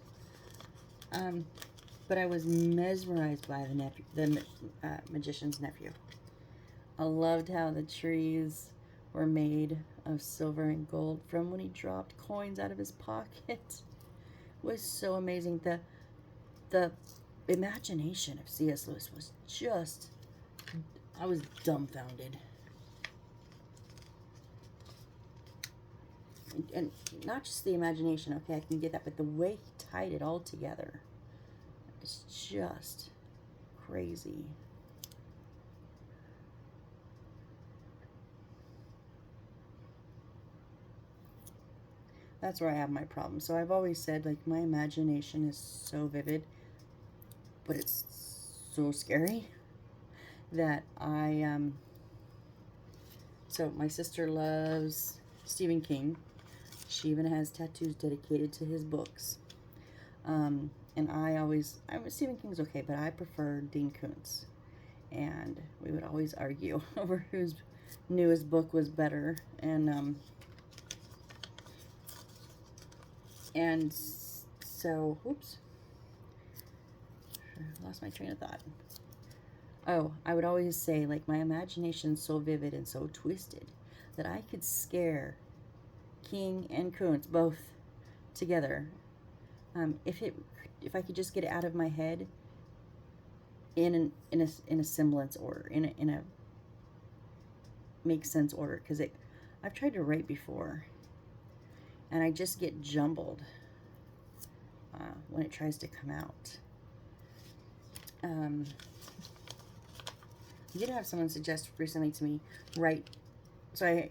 But I was mesmerized by the Magician's Nephew. I loved how the trees were made of silver and gold from when he dropped coins out of his pocket. It was so amazing. The imagination of C.S. Lewis was just... I was dumbfounded. And not just the imagination, okay, I can get that, but the way he tied it all together is just crazy. That's where I have my problem. So I've always said, like, my imagination is so vivid, but it's so scary. that so my sister loves Stephen King. She even has tattoos dedicated to his books. And Stephen King's okay, but I prefer Dean Koontz. And we would always argue over whose newest book was better. And so, oops, I lost my train of thought. Oh, I would always say, like, my imagination's so vivid and so twisted that I could scare King and Koontz both together. If I could just get it out of my head in a semblance order, in a make sense order, because I've tried to write before, and I just get jumbled when it tries to come out. I did have someone suggest recently to me, write, so I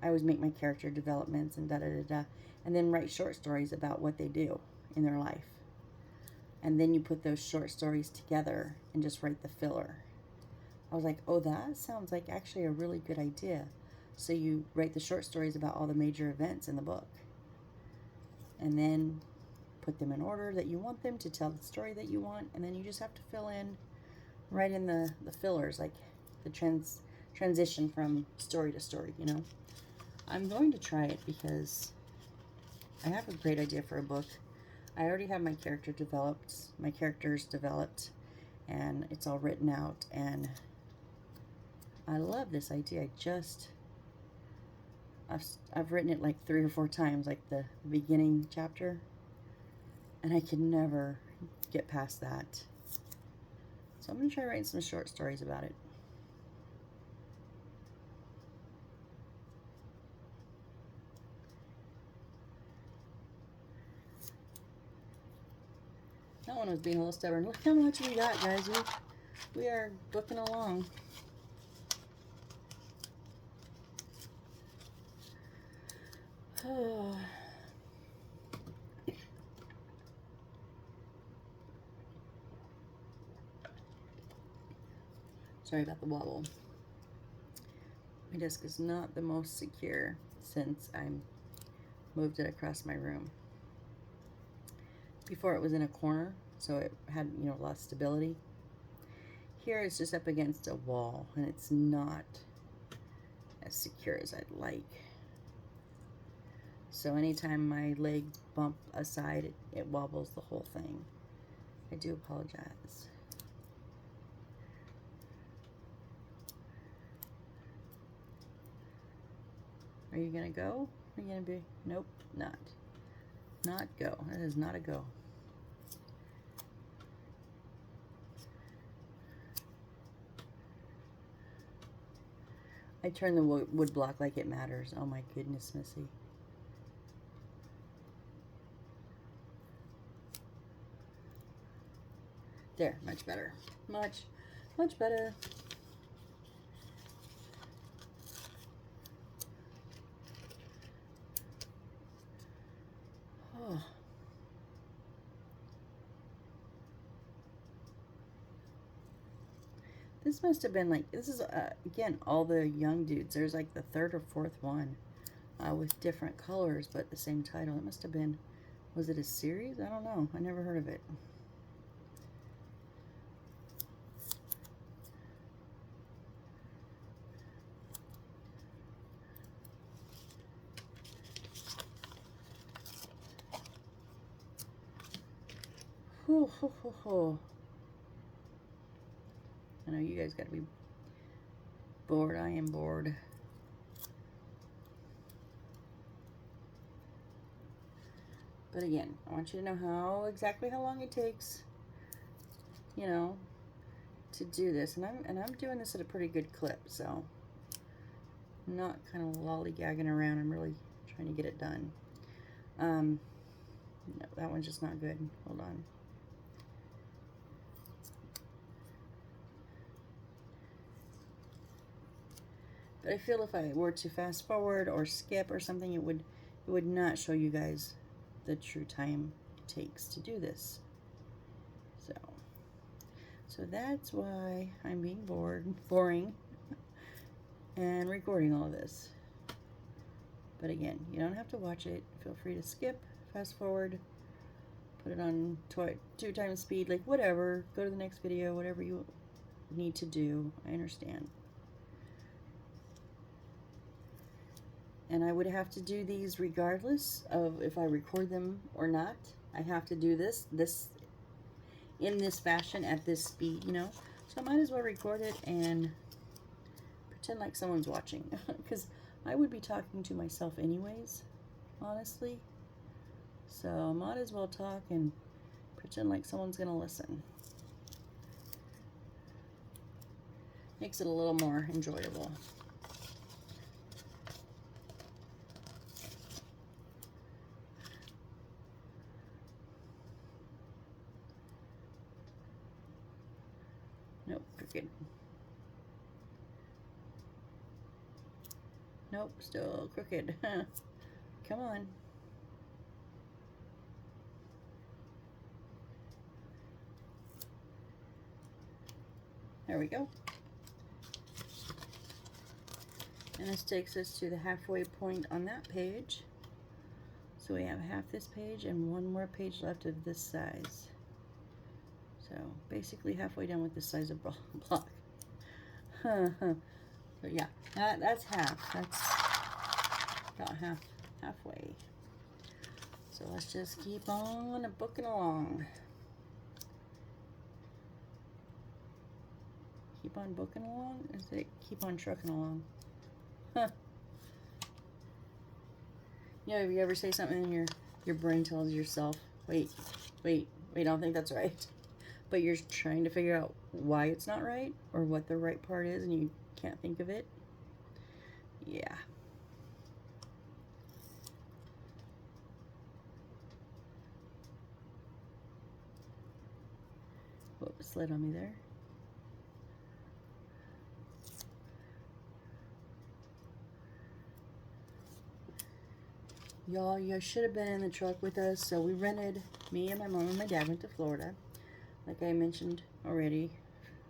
always make my character developments and and then write short stories about what they do in their life. And then you put those short stories together and just write the filler. I was like, oh, that sounds like actually a really good idea. So you write the short stories about all the major events in the book. And then put them in order that you want them to tell the story that you want. And then you just have to fill in, write in the fillers, like the transition from story to story, you know. I'm going to try it because I have a great idea for a book. I already have my characters developed, and it's all written out, and I love this idea. I've written it like 3 or 4 times, like the beginning chapter, and I can never get past that. So I'm going to try writing some short stories about it. That one was being a little stubborn. Look how much we got, guys. We are booking along. Sorry about the wobble. My desk is not the most secure since I moved it across my room. Before it was in a corner, so it had, a lot of stability. Here it's just up against a wall, and it's not as secure as I'd like. So anytime my legs bump aside, it wobbles the whole thing. I do apologize. Are you gonna go? Are you gonna be? Nope, not. Not go. That is not a go. I turn the wood block like it matters. Oh my goodness, Missy. There, much better. Much better. Oh. This must have been like, this is, again, all the young dudes. There's like the 3rd or 4th one with different colors, but the same title. It must have been, was it a series? I don't know. I never heard of it. I know you guys got to be bored. I am bored. But again, I want you to know exactly how long it takes, to do this. And I'm doing this at a pretty good clip, so I'm not kind of lollygagging around. I'm really trying to get it done. No, that one's just not good. Hold on. But I feel if I were to fast forward or skip or something, it would not show you guys the true time it takes to do this. So that's why I'm being boring, and recording all of this. But again, you don't have to watch it. Feel free to skip, fast forward, put it on 2 times speed, like whatever. Go to the next video, whatever you need to do. I understand. And I would have to do these regardless of if I record them or not. I have to do this in this fashion at this speed, you know. So I might as well record it and pretend like someone's watching, because I would be talking to myself anyways, honestly. So I might as well talk and pretend like someone's gonna listen. Makes it a little more enjoyable. Nope, crooked. Nope, still crooked. Come on. There we go. And this takes us to the halfway point on that page. So we have half this page and one more page left of this size. So basically halfway done with this size of block. But yeah, that's half. That's about halfway. So let's just keep on booking along. Keep on booking along? Or is it keep on trucking along? Huh. You know, if you ever say something and your brain tells yourself, wait, I don't think that's right. But you're trying to figure out why it's not right or what the right part is and you can't think of it. Yeah. Whoops, slid on me there. Y'all, you should have been in the truck with us. So we rented, me and my mom and my dad went to Florida, like I mentioned already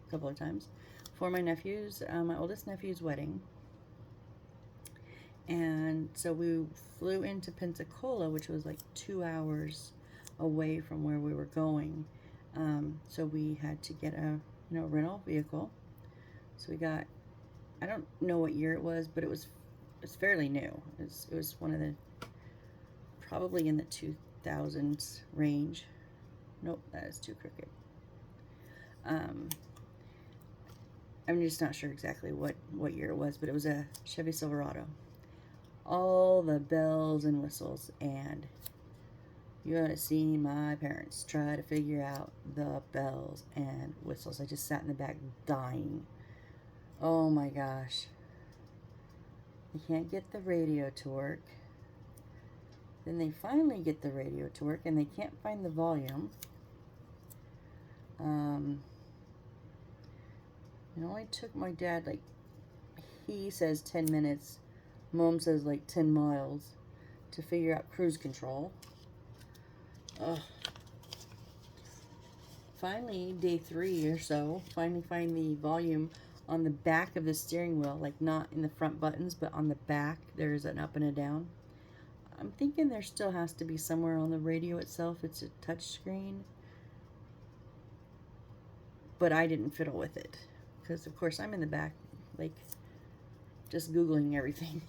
a couple of times, for my nephew's, my oldest nephew's wedding. And so we flew into Pensacola, which was like 2 hours away from where we were going. So we had to get a rental vehicle. So we got, I don't know what year it was, but it's fairly new. It was one of the, probably in the 2000s range. Nope, that is too crooked. I'm just not sure exactly what year it was, but it was a Chevy Silverado. All the bells and whistles, and you ought to see my parents try to figure out the bells and whistles. I just sat in the back dying. Oh my gosh. They can't get the radio to work. Then they finally get the radio to work and they can't find the volume. It only took my dad, like, he says 10 minutes. Mom says like 10 miles to figure out cruise control. Ugh. Finally, day 3 or so, finally find the volume on the back of the steering wheel, like not in the front buttons, but on the back there's an up and a down. I'm thinking there still has to be somewhere on the radio itself. It's a touch screen. But I didn't fiddle with it. Because, of course, I'm in the back, like, just Googling everything.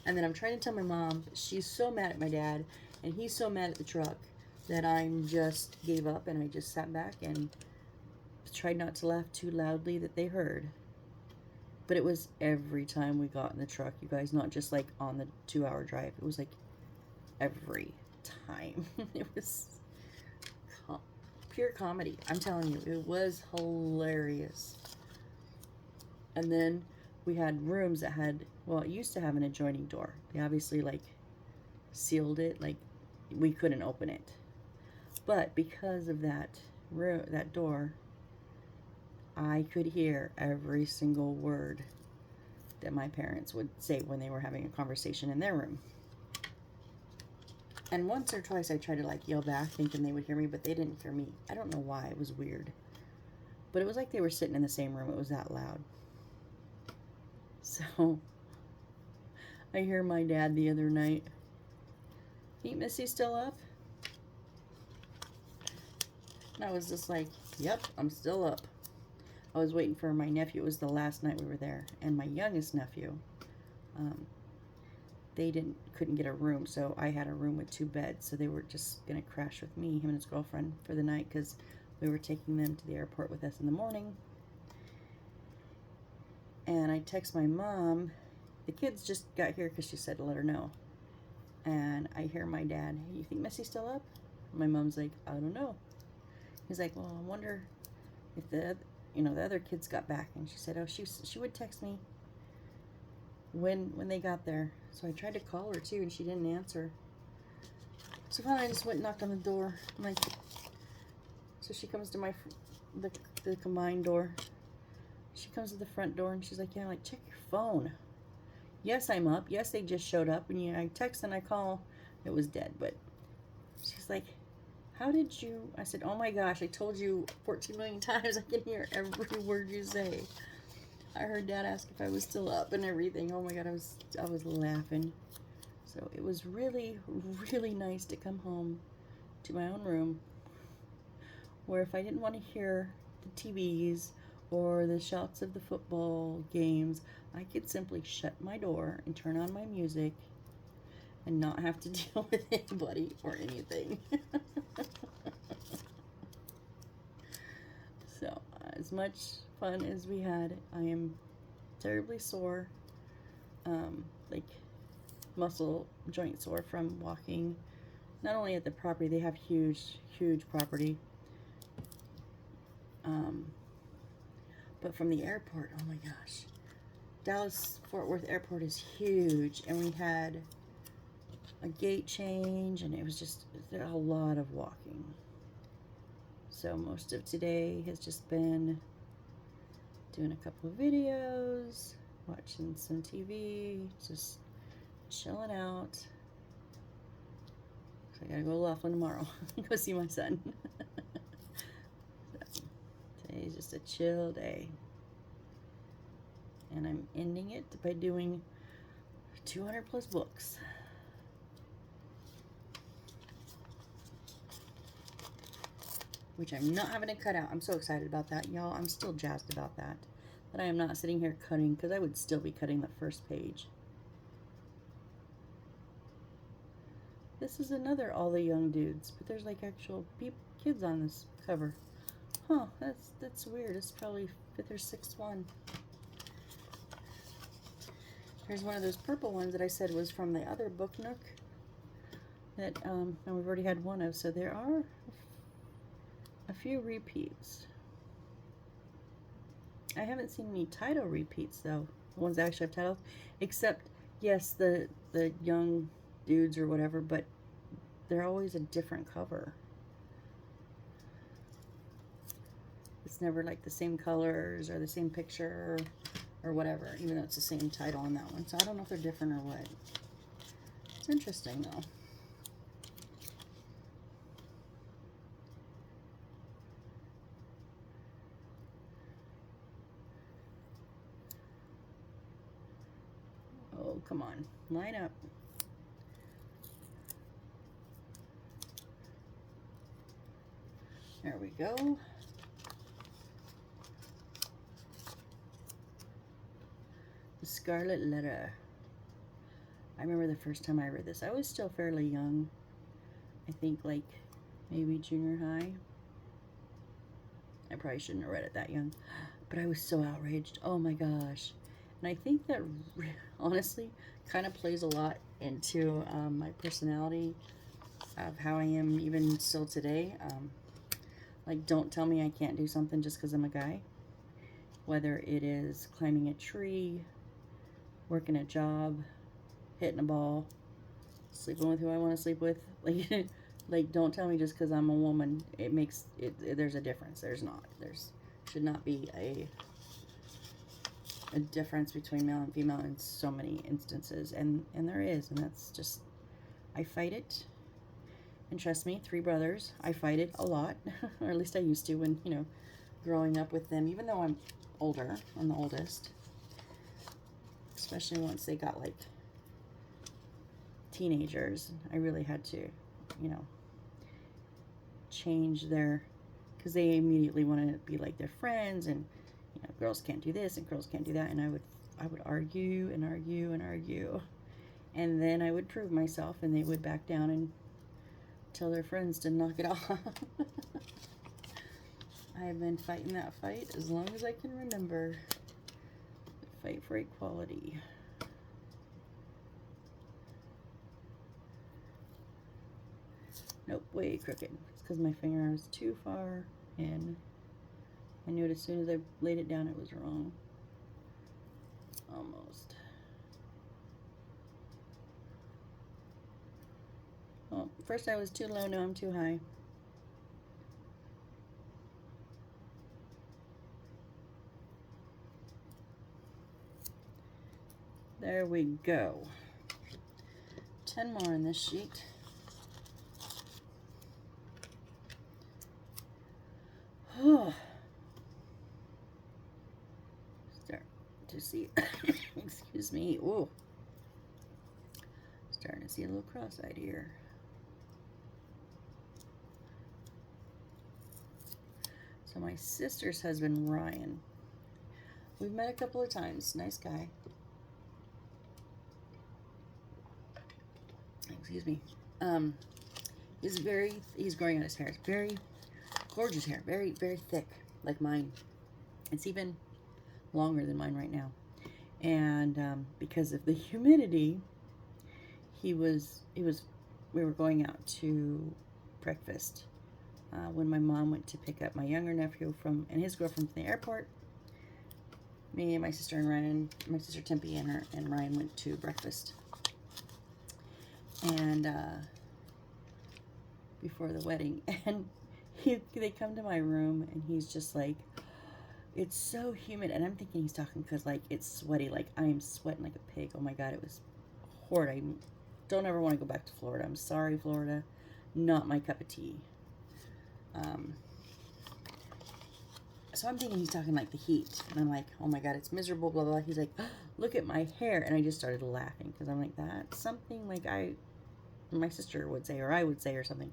And then I'm trying to tell my mom, she's so mad at my dad, and he's so mad at the truck, that I just gave up, and I just sat back and tried not to laugh too loudly that they heard. But it was every time we got in the truck, you guys, not just, like, on the 2-hour drive. It was, like, every time. It was pure comedy. I'm telling you, it was hilarious. And then we had rooms that had, well, it used to have an adjoining door. They obviously, like, sealed it, like, we couldn't open it. But because of that door, I could hear every single word that my parents would say when they were having a conversation in their room. And once or twice I tried to, like, yell back thinking they would hear me, but they didn't hear me. I don't know why. It was weird. But it was like they were sitting in the same room. It was that loud. So I hear my dad the other night, "Ain't Missy still up?" And I was just like, "Yep, I'm still up." I was waiting for my nephew. It was the last night we were there. And my youngest nephew, they couldn't get a room, so I had a room with 2 beds. So they were just going to crash with me, him and his girlfriend, for the night, because we were taking them to the airport with us in the morning. And I text my mom. The kids just got here because she said to let her know. And I hear my dad, "Hey, you think Missy's still up?" My mom's like, "I don't know." He's like, "Well, I wonder if the other kids got back." And she said, "Oh, she would text me when they got there." So I tried to call her too, and she didn't answer. So finally I just went and knocked on the door. I'm like, so she comes to the combined door. She comes to the front door, and she's like, "Yeah." I'm like, "Check your phone." Yes, I'm up. Yes, they just showed up. And I text and I call. It was dead. But she's like, "How did you?" I said, "Oh my gosh, I told you 14 million times. I can hear every word you say." I heard Dad ask if I was still up and everything. Oh my God, I was laughing. So it was really, really nice to come home to my own room, where if I didn't want to hear the TVs or the shouts of the football games, I could simply shut my door and turn on my music and not have to deal with anybody or anything. So, as much fun as we had, I am terribly sore, like muscle joint sore from walking. Not only at the property, they have huge property, but from the airport. Oh my gosh, Dallas Fort Worth Airport is huge, and we had a gate change, and it was just a lot of walking. So most of today has just been doing a couple of videos, watching some TV, just chilling out. So I gotta go to Laughlin tomorrow, go see my son. So today's just a chill day. And I'm ending it by doing 200 plus books. Which I'm not having to cut out. I'm so excited about that, y'all. I'm still jazzed about that. But I am not sitting here cutting, because I would still be cutting the first page. This is another All the Young Dudes, but there's like actual kids on this cover. Huh, that's weird. It's probably 5th or 6th one. There's one of those purple ones that I said was from the other Book Nook that and we've already had one of, so there are a few repeats. I haven't seen any title repeats though, the ones that actually have titles, except yes, the young dudes or whatever, but they're always a different cover. It's never like the same colors or the same picture or whatever, even though it's the same title on that one. So I don't know if they're different or what. It's interesting though. Oh, come on. Line up. There we go. The Scarlet Letter. I remember the first time I read this. I was still fairly young. I think like maybe junior high. I probably shouldn't have read it that young. But I was so outraged. Oh my gosh. And I think that honestly kind of plays a lot into my personality of how I am even still today. Like, don't tell me I can't do something just because I'm a guy. Whether it is climbing a tree, working a job, hitting a ball, sleeping with who I want to sleep with. Like, don't tell me just because I'm a woman, it makes it. There's a difference. There's not. There's should not be a difference between male and female in so many instances, and there is, and that's just, I fight it. And trust me, 3 brothers, I fight it a lot, or at least I used to when, growing up with them, even though I'm older, I'm the oldest, especially once they got like teenagers, I really had to, you know, change their, because they immediately want to be like their friends, and you know, girls can't do this and girls can't do that, and I would argue and argue and argue, and then I would prove myself, and they would back down and tell their friends to knock it off. I have been fighting that fight as long as I can remember. The fight for equality. Nope, way crooked. It's because my finger was too far in. I knew it as soon as I laid it down, it was wrong. Almost. Well, first I was too low, now I'm too high. There we go. 10 more in this sheet. Start to see, excuse me, ooh. Starting to see a little cross-eyed here. So my sister's husband, Ryan, we've met a couple of times, nice guy. Excuse me. He's growing out his hair. It's very gorgeous hair, very, very thick, like mine. It's even longer than mine right now. And because of the humidity, we were going out to breakfast when my mom went to pick up my younger nephew and his girlfriend from the airport. Me and my sister and Ryan, my sister Tempe and Ryan went to breakfast. And before the wedding, and they come to my room, and he's just like, it's so humid, and I'm thinking he's talking because like it's sweaty, like I am sweating like a pig. Oh my god, it was horrid. I don't ever want to go back to Florida. I'm sorry, Florida, not my cup of tea. So I'm thinking he's talking like the heat, and I'm like, oh my god, it's miserable, blah blah. He's like, oh, look at my hair, and I just started laughing because I'm like, that's something like my sister would say, or I would say, or something.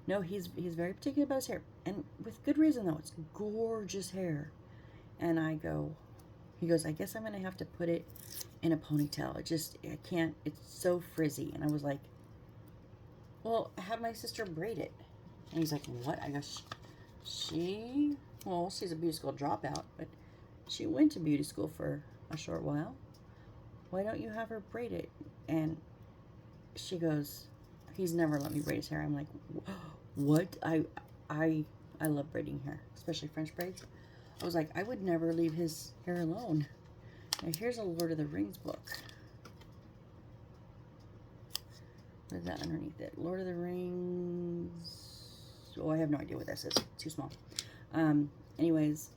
No, he's very particular about his hair, and with good reason though. It's gorgeous hair. And he goes, I guess I'm gonna have to put it in a ponytail. I can't. It's so frizzy. And I was like, well, have my sister braid it. And he's like, what? I go, she's a beauty school dropout, but she went to beauty school for a short while. Why don't you have her braid it? And she goes, he's never let me braid his hair. I'm like, what? I love braiding hair, especially French braids. I was like, I would never leave his hair alone. Now here's a Lord of the Rings book. What is that underneath it? Lord of the Rings. Oh, I have no idea what that says. Too small. Anyways,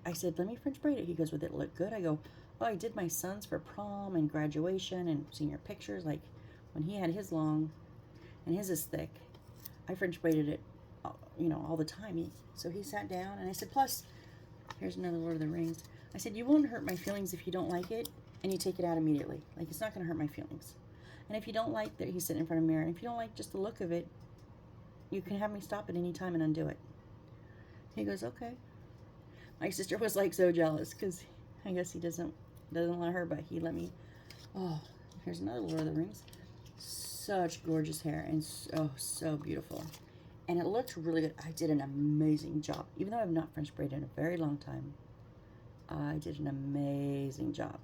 I said, let me French braid it. He goes, would it look good? I go, oh, I did my son's for prom and graduation and senior pictures. Like when he had his long and his is thick, I French braided it, you know, all the time. So he sat down and I said, plus, here's another Lord of the Rings. I said, you won't hurt my feelings if you don't like it and you take it out immediately. Like, it's not going to hurt my feelings. And if you don't like that he's sitting in front of a mirror, and if you don't like just the look of it, you can have me stop at any time and undo it. He goes, okay. My sister was like so jealous because I guess he doesn't let her, but he let me. Oh, here's another Lord of the Rings. Such gorgeous hair and so beautiful. And it looked really good. I did an amazing job. Even though I've not French braided in a very long time, I did an amazing job.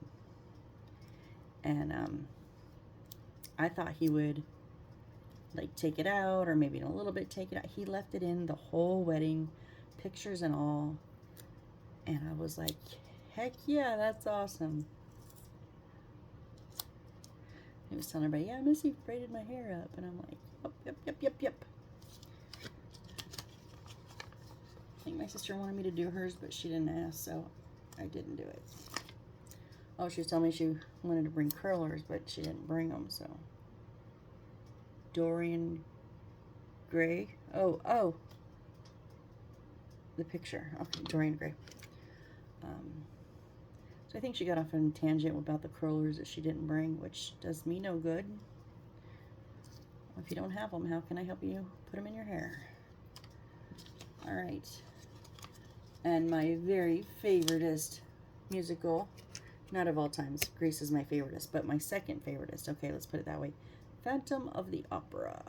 And I thought he would like take it out, or maybe in a little bit take it out. He left it in the whole wedding, pictures and all. And I was like, heck yeah, that's awesome. He was telling everybody, yeah, Missy braided my hair up. And I'm like, yep. I think my sister wanted me to do hers, but she didn't ask, so I didn't do it. Oh, she was telling me she wanted to bring curlers, but she didn't bring them, so. Dorian Gray. Oh. the picture. Okay, Dorian Gray. So I think she got off on a tangent about the curlers that she didn't bring, which does me no good. If you don't have them, how can I help you put them in your hair? All right. And my very favoritist musical, not of all times, Grease is my favoritist, but my second favoritist, okay, let's put it that way, Phantom of the Opera.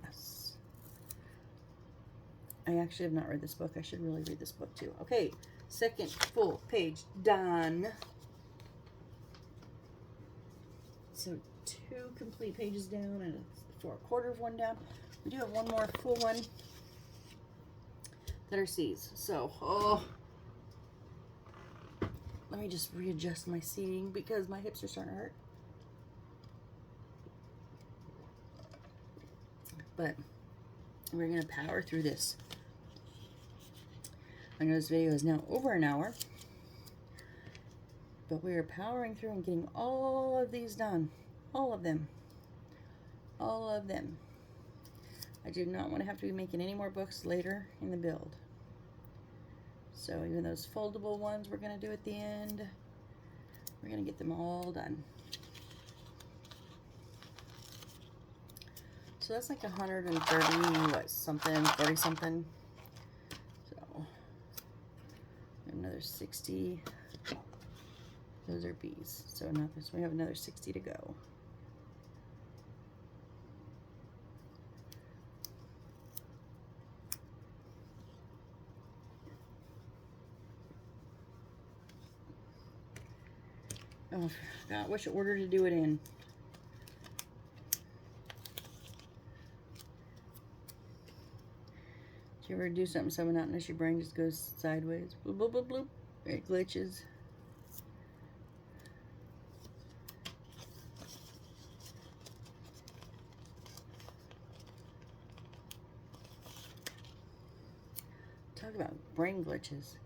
Yes. I actually have not read this book. I should really read this book too. Okay, second full page done. So 2 complete pages down and 4/4 of one down. We do have one more full one that are C's. So, let me just readjust my seating because my hips are starting to hurt. But we're going to power through this. I know this video is now over an hour, but we are powering through and getting all of these done. All of them. All of them. I do not want to have to be making any more books later in the build. So even those foldable ones we're going to do at the end, we're going to get them all done. So that's like 130, what, something, 40 something. So another 60. Those are B's. So not this. We have another 60 to go. Oh, I forgot which order to do it in. Do you ever do something so monotonous your brain just goes sideways? Bloop, bloop, bloop, bloop. It glitches. Talk about brain glitches.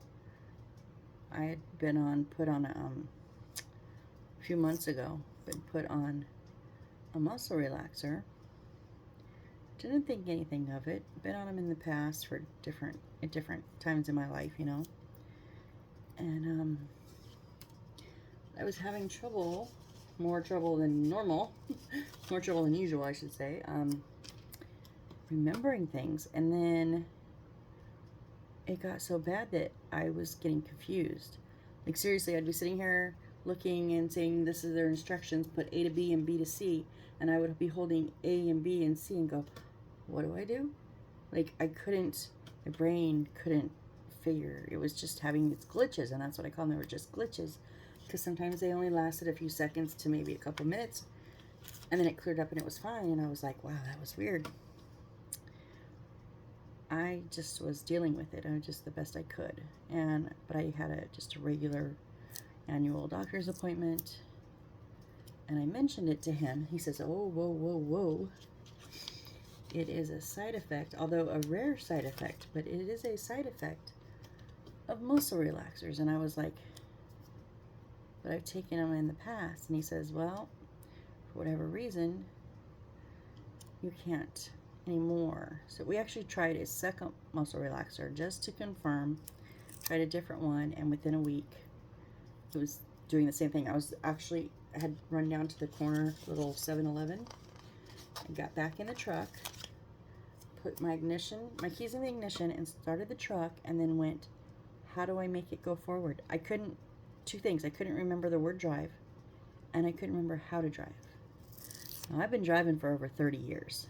I had been put on a few months ago, been put on a muscle relaxer. Didn't think anything of it. Been on them in the past for at different times in my life, you know. And I was having trouble, more trouble than normal, more trouble than usual, I should say, remembering things. And then it got so bad that I was getting confused. Like seriously, I'd be sitting here looking and saying this is their instructions, put A to B and B to C, and I would be holding A and B and C and go, what do I do? Like I couldn't, my brain couldn't figure. It was just having its glitches, and that's what I call them. They were just glitches, because sometimes they only lasted a few seconds to maybe a couple minutes, and then it cleared up and it was fine, and I was like, wow, that was weird. I just was dealing with it. I was just the best I could, but I had just a regular annual doctor's appointment, and I mentioned it to him. He says, oh, whoa, whoa, whoa. It is a side effect, although a rare side effect, but it is a side effect of muscle relaxers. And I was like, but I've taken them in the past. And he says, well, for whatever reason, you can't anymore. So we actually tried a second muscle relaxer just to confirm, tried a different one, and within a week, it was doing the same thing. I had run down to the corner little 7-Eleven and got back in the truck, put my keys in the ignition, and started the truck, and then went, how do I make it go forward? Two things. I couldn't remember the word drive, and I couldn't remember how to drive. Now, I've been driving for over 30 years,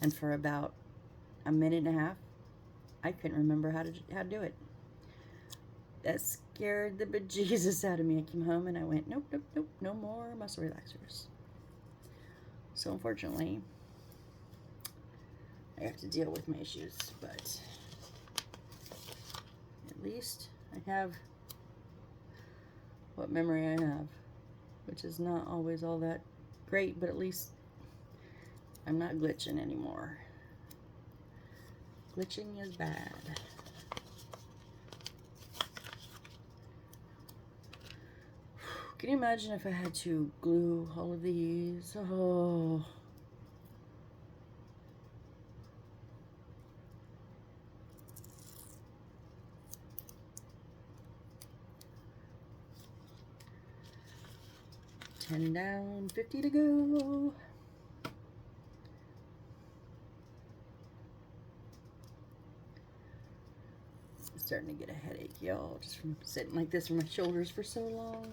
and for about a minute and a half, I couldn't remember how to do it. That scared the bejesus out of me. I came home and I went, nope, nope, nope, no more muscle relaxers. So unfortunately, I have to deal with my issues, but at least I have what memory I have, which is not always all that great, but at least I'm not glitching anymore. Glitching is bad. Can you imagine if I had to glue all of these? Oh. 10 down, 50 to go. I'm starting to get a headache, y'all, just from sitting like this on my shoulders for so long.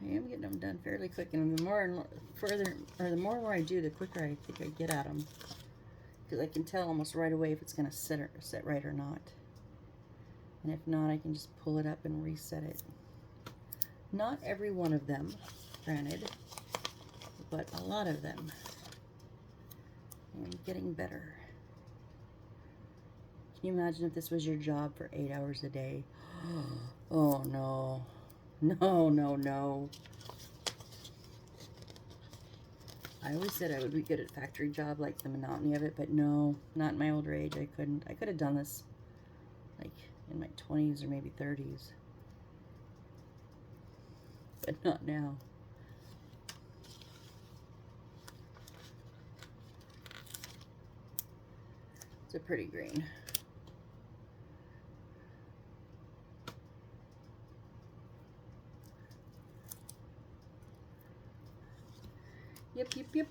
I am getting them done fairly quick, and the more I do, the quicker I think I get at them, because I can tell almost right away if it's going to sit right or not. And if not, I can just pull it up and reset it. Not every one of them, granted, but a lot of them. I'm getting better. Can you imagine if this was your job for 8 hours a day? Oh no. No, no, no. I always said I would be good at factory job, like the monotony of it, but no, not in my older age. I couldn't. I could have done this like in my 20s or maybe 30s, but not now. It's a pretty green. Yep, yep, yep.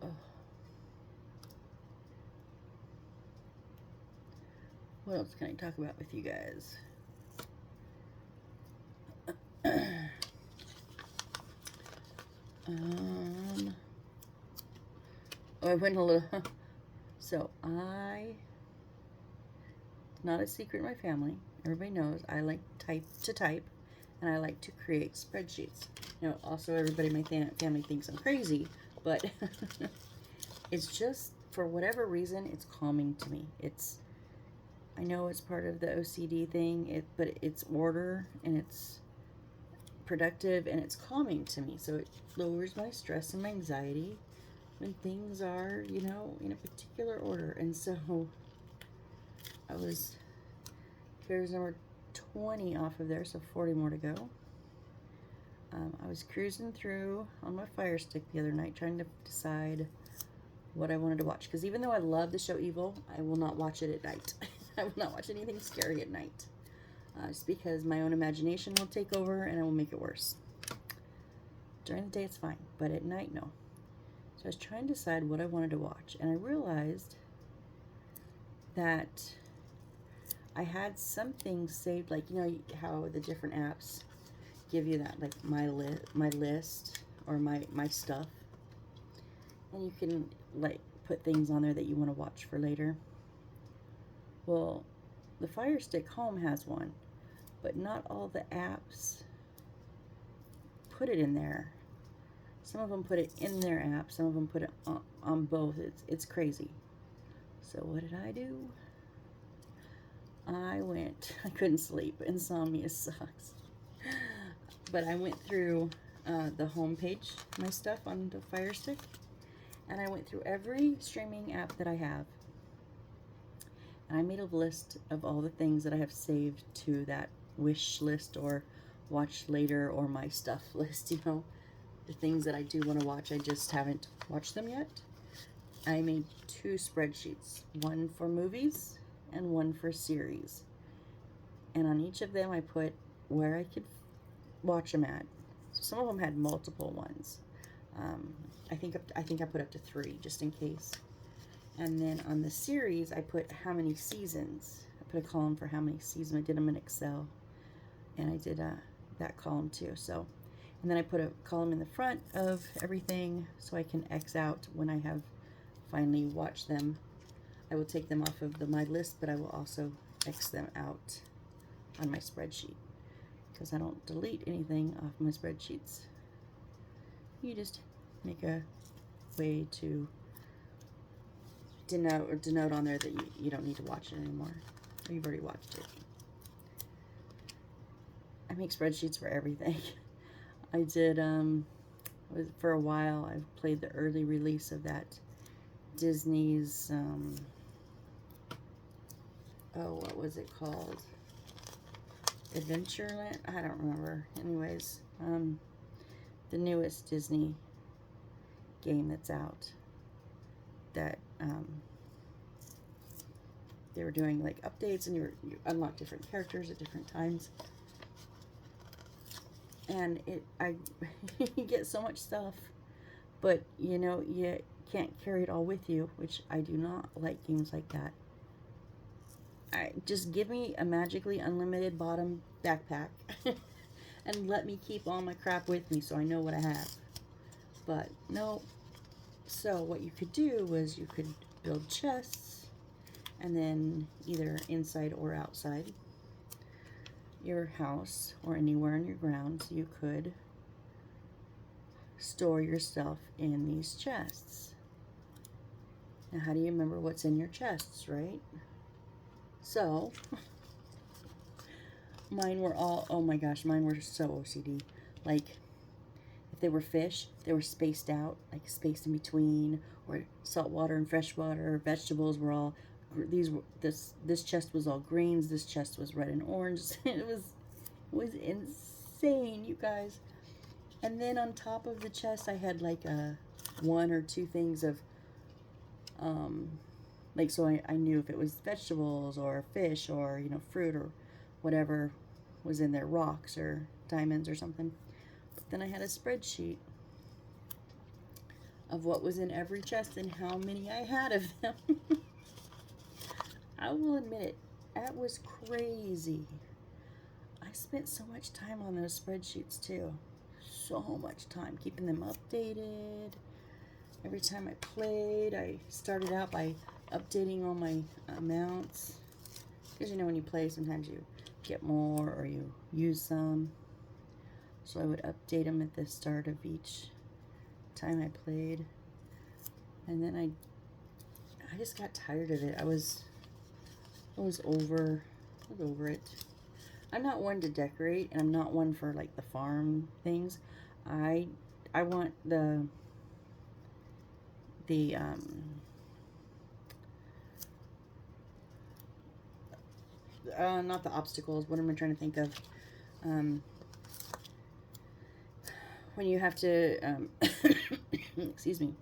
Oh. What else can I talk about with you guys? Oh, I went a little. So not a secret in my family. Everybody knows I like to type, and I like to create spreadsheets. You know, also everybody in my family thinks I'm crazy, but it's just, for whatever reason, it's calming to me. I know it's part of the OCD thing, but it's order, and it's productive, and it's calming to me. So it lowers my stress and my anxiety when things are, you know, in a particular order. And so here's number 20 off of there, so 40 more to go. I was cruising through on my Fire Stick the other night trying to decide what I wanted to watch, because even though I love the show Evil, I will not watch it at night. I will not watch anything scary at night, just because my own imagination will take over and I will make it worse. During the day it's fine, but at night, no. So I was trying to decide what I wanted to watch, and I realized that I had something saved, like, you know how the different apps give you that, like my list or my stuff, and you can like put things on there that you want to watch for later. Well, the Fire Stick Home has one, but not all the apps put it in there. Some of them put it in their app, some of them put it on both. It's crazy. So what did I do? I couldn't sleep. Insomnia sucks. But I went through the home page, my stuff on the Fire Stick, and I went through every streaming app that I have. And I made a list of all the things that I have saved to that wish list or watch later or my stuff list, you know, the things that I do want to watch. I just haven't watched them yet. I made 2 spreadsheets, one for movies and one for series. And on each of them I put where I could watch them at. Some of them had multiple ones. I think I put up to 3 just in case. And then on the series, I put how many seasons. I put a column for how many seasons. I did them in Excel, and I did that column too. So, and then I put a column in the front of everything so I can X out when I have finally watched them. I will take them off of my list, but I will also X them out on my spreadsheet, because I don't delete anything off my spreadsheets. You just make a way to denote on there that you don't need to watch it anymore, or you've already watched it. I make spreadsheets for everything. I did, for a while, I've played the early release of that Disney's, what was it called? Adventureland? I don't remember. Anyways, the newest Disney game that's out. that they were doing like updates, and you unlock different characters at different times. And I you get so much stuff, but you know, you can't carry it all with you, which I do not like games like that. Just give me a magically unlimited bottom backpack and let me keep all my crap with me so I know what I have. But no. So what you could do was you could build chests, and then either inside or outside your house or anywhere on your grounds, you could store your stuff in these chests. Now, how do you remember what's in your chests, right? So, mine were all, oh my gosh, mine were so OCD. Like, if they were fish, they were spaced out, like spaced in between, or saltwater and freshwater. Vegetables were all, this chest was all greens, this chest was red and orange. It was insane, you guys. And then on top of the chest, I had like one or two things of, like, so I knew if it was vegetables or fish or, you know, fruit or whatever was in there, rocks or diamonds or something. But then I had a spreadsheet of what was in every chest and how many I had of them. I will admit it, that was crazy. I spent so much time on those spreadsheets too. So much time keeping them updated. Every time I played, I started out by updating all my amounts. Because you know, when you play, sometimes you get more or you use some. So I would update them at the start of each time I played. And then I just got tired of it. I was over it. I'm not one to decorate, and I'm not one for like the farm things. I want the not the obstacles. What am I trying to think of? When you have to excuse me,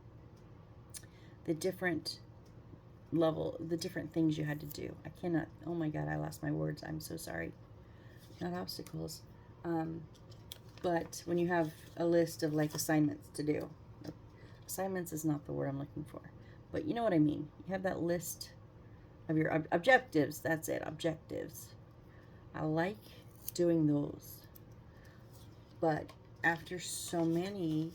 the different things you had to do. I cannot, oh my god, I lost my words. I'm so sorry. Not obstacles. But when you have a list of like assignments to do. Assignments is not the word I'm looking for. But you know what I mean. You have that list of your objectives. That's it, objectives. I like doing those. But after so many,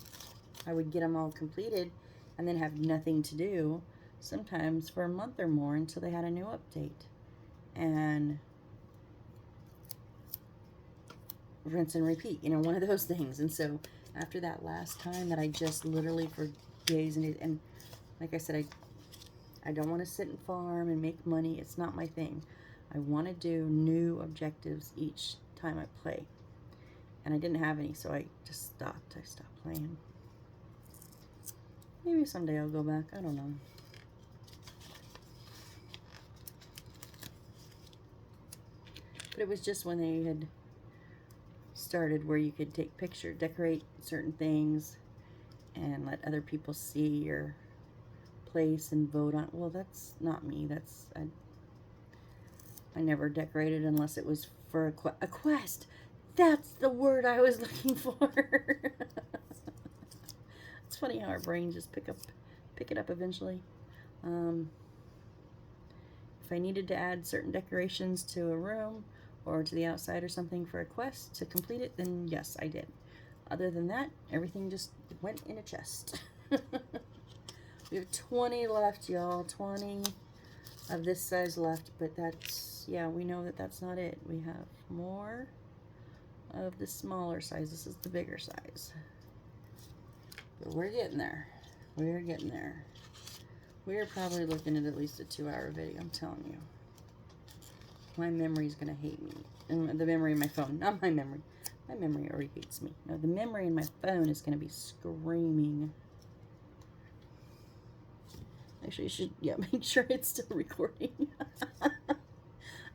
I would get them all completed and then have nothing to do, sometimes for a month or more, until they had a new update. And rinse and repeat, you know, one of those things. And so after that last time that I just literally for days and days, and like I said, I don't want to sit and farm and make money. It's not my thing. I want to do new objectives each time I play. And I didn't have any, so I just stopped. I stopped playing. Maybe someday I'll go back. I don't know. But it was just when they had started where you could take pictures, decorate certain things, and let other people see your place and vote on. Well, that's not me. That's I never decorated unless it was for a quest. That's the word I was looking for. It's funny how our brains just pick it up eventually. If I needed to add certain decorations to a room or to the outside or something for a quest to complete it, then yes, I did. Other than that, everything just went in a chest. We have 20 left, y'all. 20 of this size left, but that's, yeah, we know that that's not it. We have more of the smaller size. This is the bigger size. But we're getting there. We're getting there. We're probably looking at least a 2-hour video, I'm telling you. My memory's going to hate me. And the memory in my phone, not my memory. My memory already hates me. No, the memory in my phone is going to be screaming. Actually, you should, yeah, make sure it's still recording. I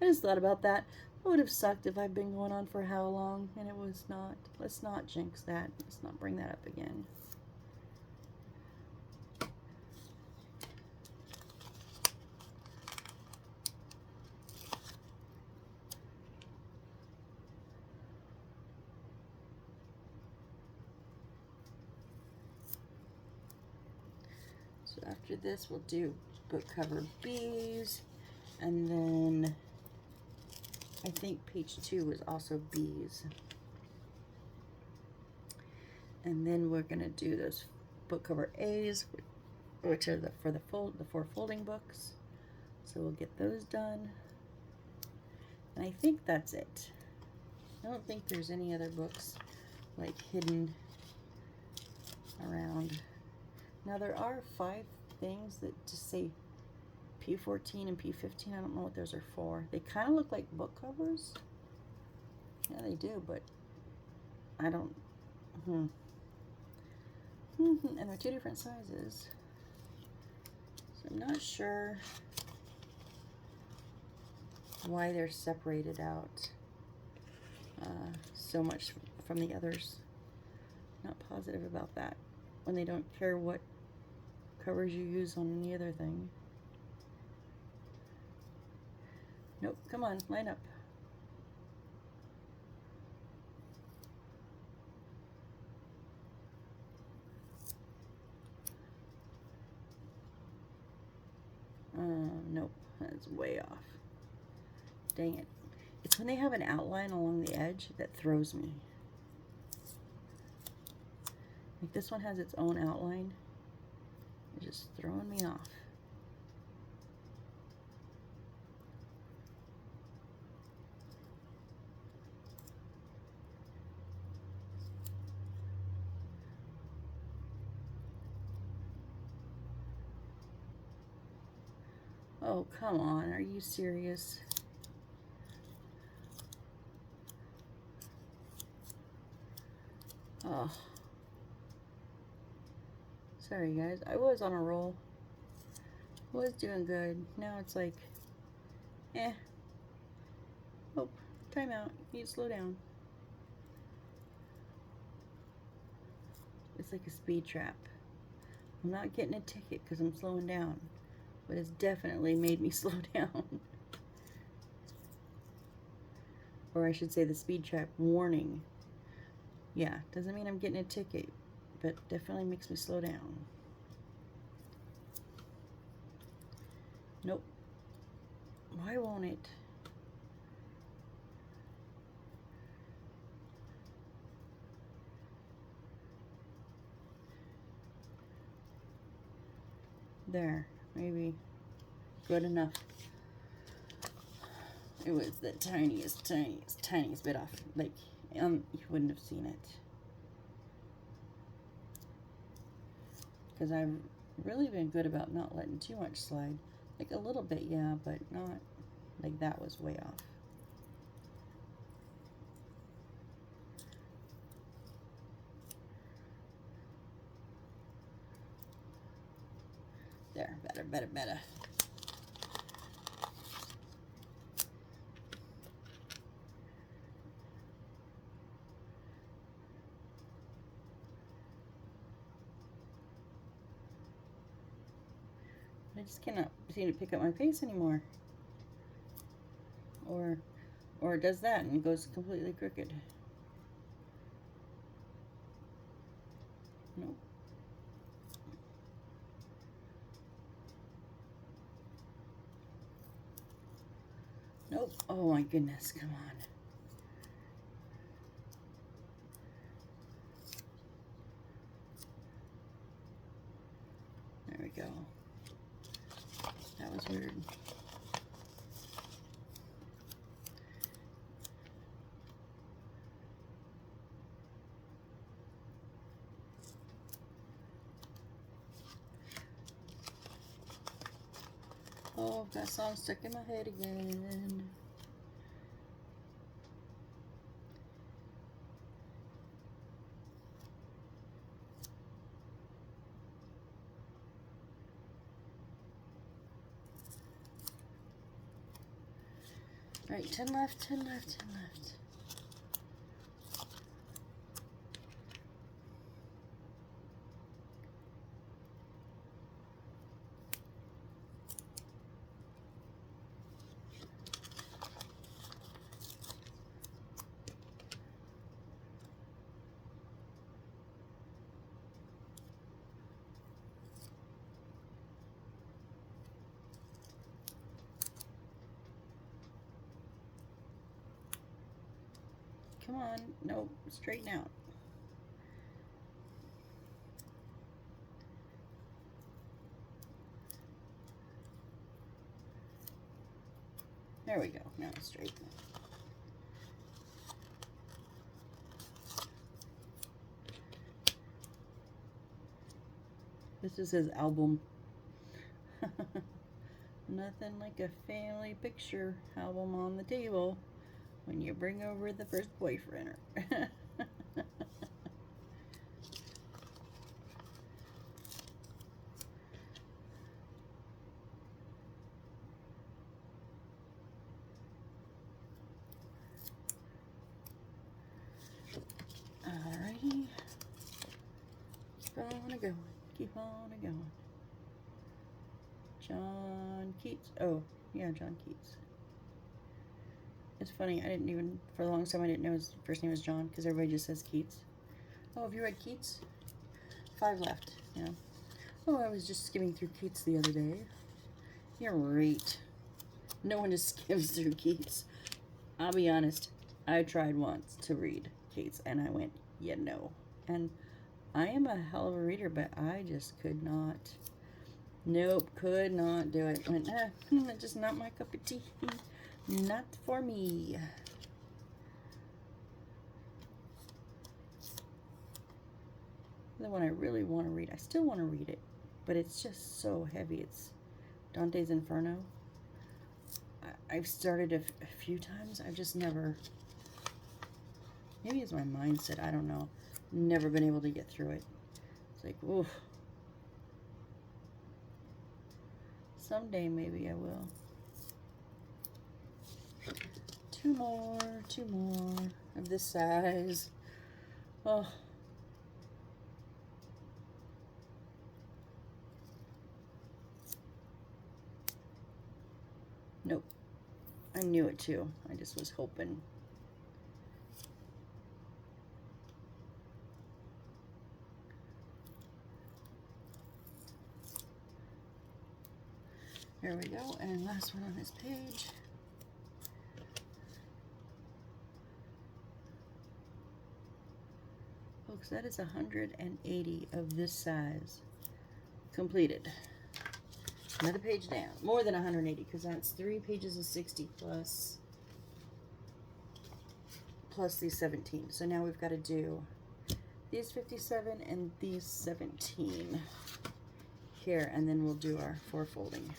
just thought about that. It would have sucked if I'd been going on for how long, and it was not. Let's not jinx that. Let's not bring that up again. So after this, we'll do book cover B's, and then I think page 2 is also B's. And then we're gonna do those book cover A's, which are the 4 folding books. So we'll get those done. And I think that's it. I don't think there's any other books like hidden around. Now there are 5 things that just say P14 and P15. I don't know what those are for. They kind of look like book covers. Yeah, they do, but I don't. And they're 2 different sizes. So I'm not sure why they're separated out so much from the others. Not positive about that when they don't care what covers you use on any other thing. Nope, come on, line up. Nope, that's way off. Dang it. It's when they have an outline along the edge that throws me. Like this one has its own outline. It's just throwing me off. Oh, come on. Are you serious? Oh. Sorry, guys. I was on a roll. Was doing good. Now it's like, eh. Oh, timeout. Need to slow down. It's like a speed trap. I'm not getting a ticket because I'm slowing down, but it's definitely made me slow down. Or I should say the speed trap warning. Yeah, doesn't mean I'm getting a ticket, but definitely makes me slow down. Nope. Why won't it? There, maybe good enough. It was the tiniest bit off. Like, you wouldn't have seen it. Because I've really been good about not letting too much slide. Like a little bit, yeah, but not, like that was way off. There, better. I just cannot seem to pick up my pace anymore. Or it does that and it goes completely crooked. Nope. Nope. Oh my goodness, come on. There we go. That was weird. Oh, that song stuck in my head again. All right, 10 left, 10 left, 10 left. Come on. Nope. Straighten out. There we go. Now it's straight. This is his album. Nothing like a family picture album on the table when you bring over the first boyfriend. Alrighty. Keep on going. Keep on going. John Keats. Oh, yeah, John Keats. It's funny, I didn't even, for the longest time, I didn't know his first name was John, because everybody just says Keats. Oh, have you read Keats? 5 left, yeah. Oh, I was just skimming through Keats the other day. You're right. No one just skims through Keats. I'll be honest, I tried once to read Keats, and I went, yeah, no. And I am a hell of a reader, but I just could not. Nope, could not do it. Went, just not my cup of tea. Not for me. The one I really want to read, I still want to read it, but it's just so heavy. It's Dante's Inferno. I've started a few times. I've just never, maybe it's my mindset, I don't know. Never been able to get through it. It's like, oof. Someday maybe I will. 2 more of this size. Oh. Nope. I knew it too. I just was hoping. There we go, and last one on this page. Folks, that is 180 of this size completed. Another page down. More than 180, because that's 3 pages of 60 plus these 17. So now we've got to do these 57 and these 17 here, and then we'll do our 4 folding.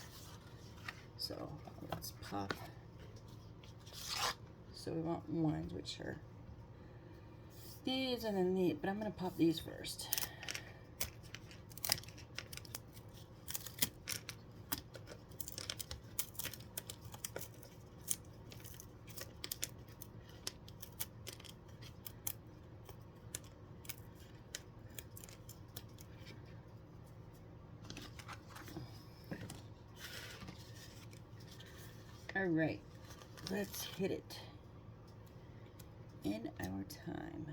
So let's pop. So we want ones, which are these and then these, but I'm going to pop these first. All right, let's hit it in our time.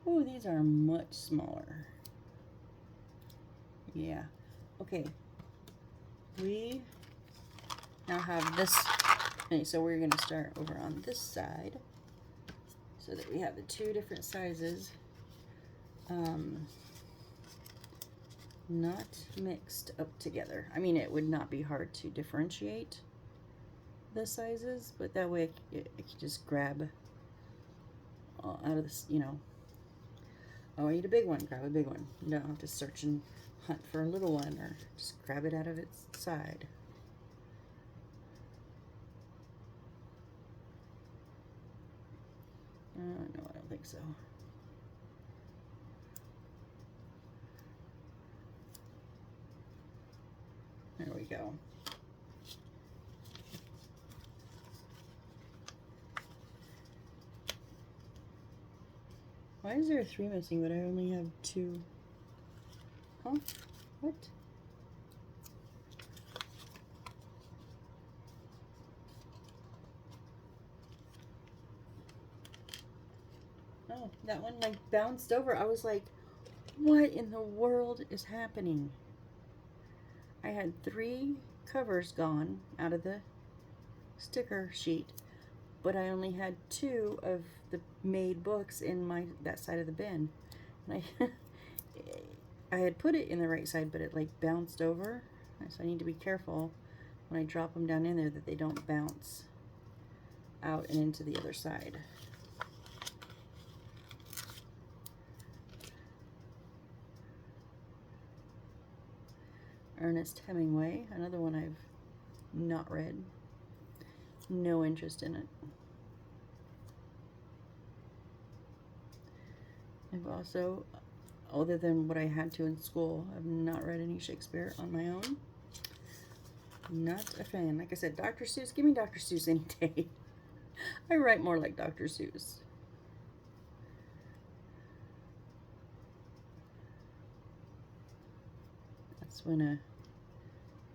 Oh, these are much smaller. Yeah. Okay. We now have this. Okay, so we're going to start over on this side so that we have the 2 different sizes. Not mixed up together. I mean, it would not be hard to differentiate the sizes, but that way I can just grab out of this, you know. Oh, I need a big one, grab a big one. You don't have to search and hunt for a little one, or just grab it out of its side. No, I don't think so. There we go. Why is there a 3 missing, but I only have 2? Huh? What? Oh, that one like bounced over. I was like, what in the world is happening? I had 3 covers gone out of the sticker sheet, but I only had 2 of the made books in that side of the bin. And I had put it in the right side, but it like bounced over. So I need to be careful when I drop them down in there that they don't bounce out and into the other side. Ernest Hemingway, another one I've not read. No interest in it. I've also, other than what I had to in school, I've not read any Shakespeare on my own. Not a fan. Like I said, Dr. Seuss, give me Dr. Seuss any day. I write more like Dr. Seuss. That's when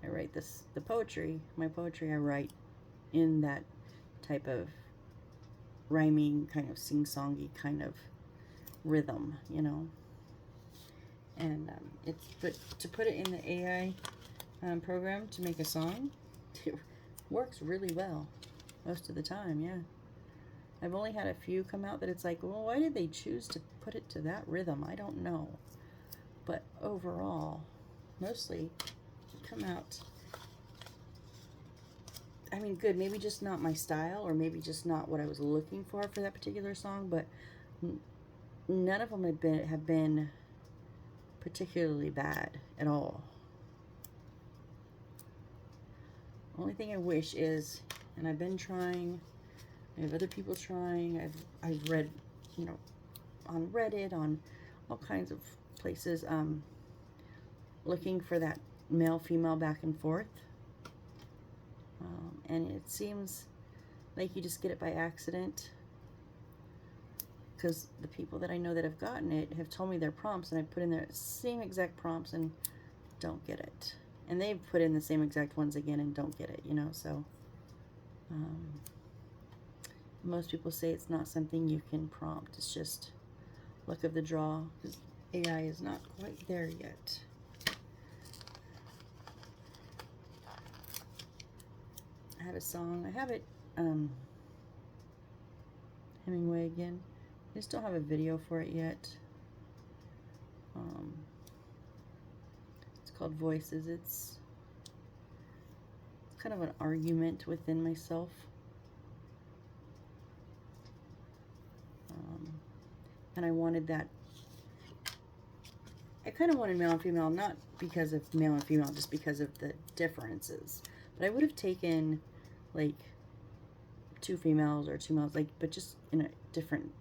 I write the poetry. My poetry I write in that type of rhyming, kind of sing-songy kind of rhythm, you know. And to put it in the AI program to make a song, it works really well most of the time. Yeah, I've only had a few come out that it's like, well, why did they choose to put it to that rhythm? I don't know, but overall, mostly come out, I mean, good. Maybe just not my style, or maybe just not what I was looking for that particular song, but none of them have been particularly bad at all. Only thing I wish is, and I've been trying, I have other people trying, I've read, you know, on Reddit, on all kinds of places, looking for that male-female back and forth. And it seems like you just get it by accident, because the people that I know that have gotten it have told me their prompts, and I put in their same exact prompts and don't get it. And they've put in the same exact ones again and don't get it, you know, so most people say it's not something you can prompt. It's just luck of the draw, because AI is not quite there yet. I have a song. I have it, Hemingway again. I just don't have a video for it yet. It's called Voices. It's kind of an argument within myself. And I wanted that. I kind of wanted male and female, not because of male and female, just because of the differences. But I would have taken, like, 2 females or 2 males, like, but just in a different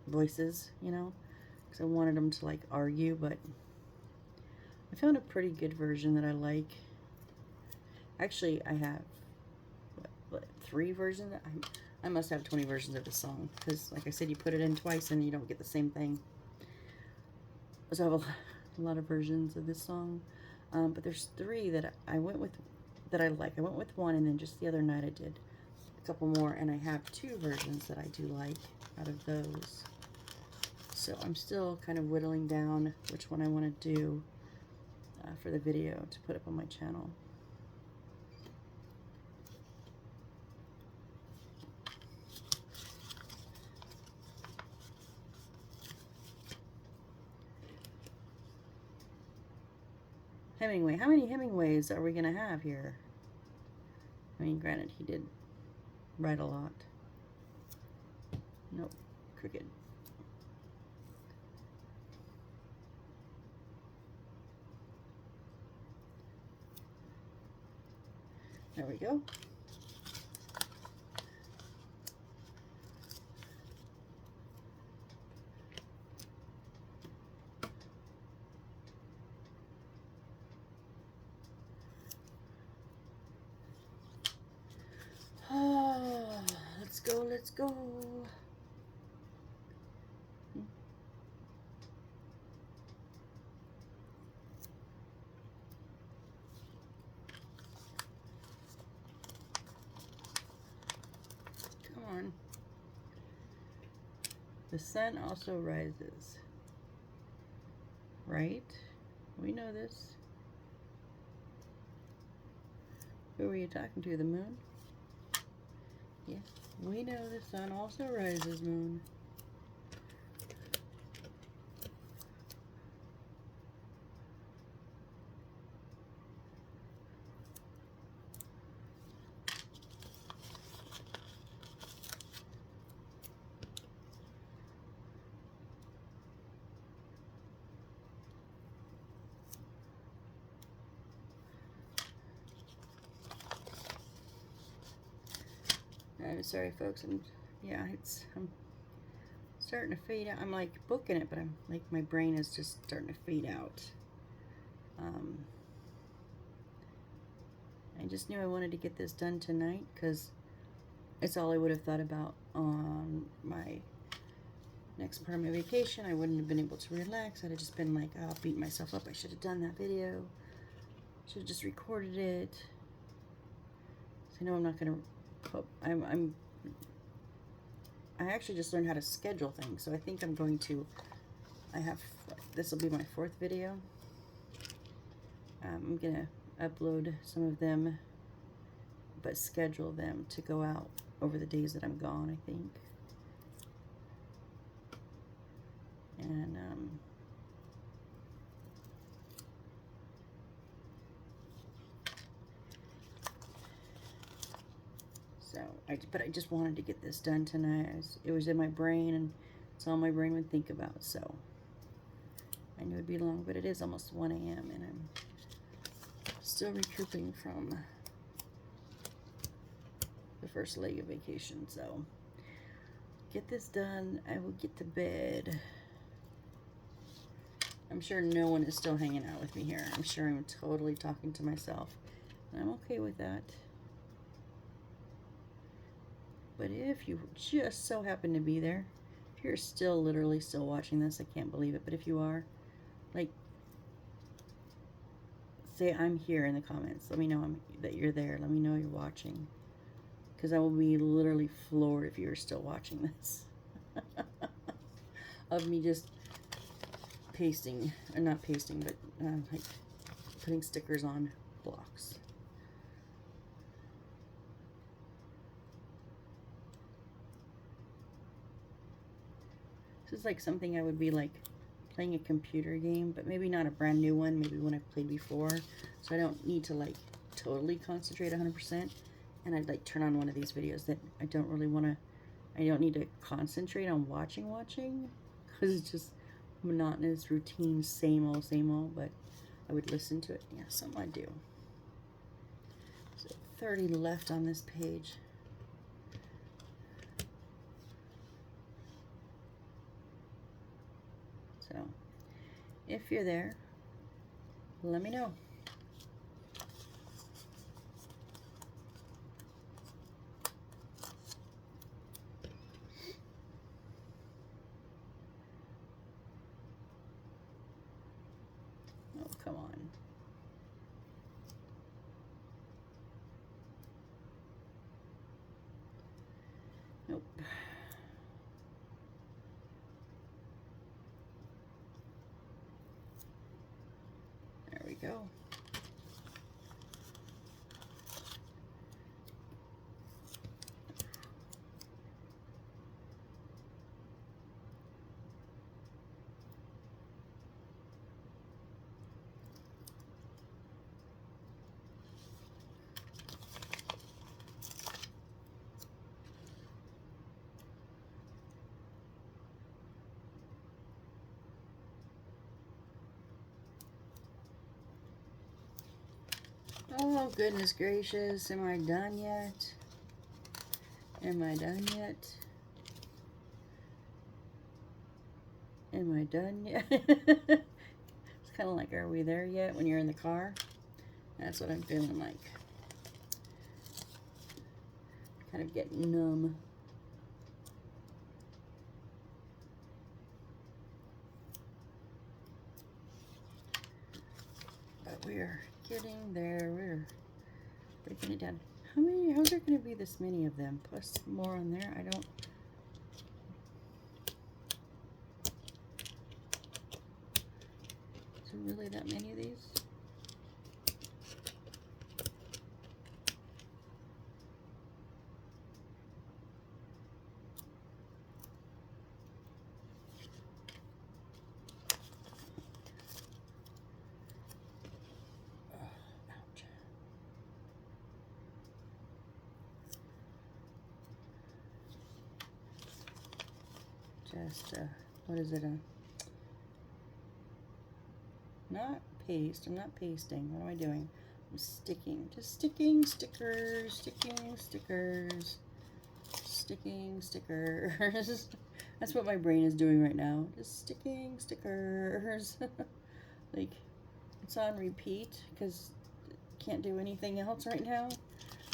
voices, you know, because I wanted them to, like, argue. But I found a pretty good version that I like. Actually, I have what 3 versions. I must have 20 versions of this song, because like I said, you put it in twice and you don't get the same thing. So I have a lot of versions of this song, but there's 3 that I went with that I like. I went with 1, and then just the other night I did a couple more, and I have 2 versions that I do like out of those. So I'm still kind of whittling down which one I want to do for the video to put up on my channel. Hemingway. How many Hemingways are we going to have here? I mean, granted, he did write a lot. Nope. Crooked. There we go. Let's go, let's go. Come on. The sun also rises. Right? We know this. Who were you talking to? The moon? Yeah, we know the sun also rises, moon. I'm sorry, folks. I'm starting to fade out. I'm like booking it, but I'm like my brain is just starting to fade out. I just knew I wanted to get this done tonight because it's all I would have thought about on my next part of my vacation. I wouldn't have been able to relax. I'd have just been like, oh, beat myself up. I should have done that video. Should have just recorded it. So I know I'm not gonna put. I actually just learned how to schedule things, so I think I'm going to. This will be my 4th video. I'm gonna upload some of them, but schedule them to go out over the days that I'm gone, I think. And but I just wanted to get this done tonight. It was in my brain, and it's all my brain would think about. So I knew it'd be long, but it is almost 1 a.m. and I'm still recouping from the first leg of vacation. So get this done. I will get to bed. I'm sure no one is still hanging out with me here. I'm sure I'm totally talking to myself, and I'm okay with that. But if you just so happen to be there, if you're still literally still watching this, I can't believe it, but if you are, like, say I'm here in the comments. Let me know that you're there. Let me know you're watching, because I will be literally floored if you're still watching this. Of me just pasting, or not pasting, but like putting stickers on blocks. This is like something I would be like playing a computer game, but maybe not a brand new one, maybe one I've played before, so I don't need to like totally concentrate 100%, and I'd like turn on one of these videos that I don't really want to, I don't need to concentrate on watching, because it's just monotonous, routine, same old, but I would listen to it. Yeah, something I do. So 30 left on this page. So if you're there, let me know. Oh, come on. Nope. There we go. Oh, goodness gracious. Am I done yet? Am I done yet? Am I done yet? It's kind of like, are we there yet when you're in the car? That's what I'm feeling like. Kind of getting numb. But we're getting there. We're breaking it down. How's there going to be this many of them? Plus more on there? I don't. Is there really that many of these? Just, what is it? Not paste. I'm not pasting. What am I doing? I'm sticking. Just sticking stickers. Sticking stickers. Sticking stickers. That's what my brain is doing right now. Just sticking stickers. Like, it's on repeat because can't do anything else right now.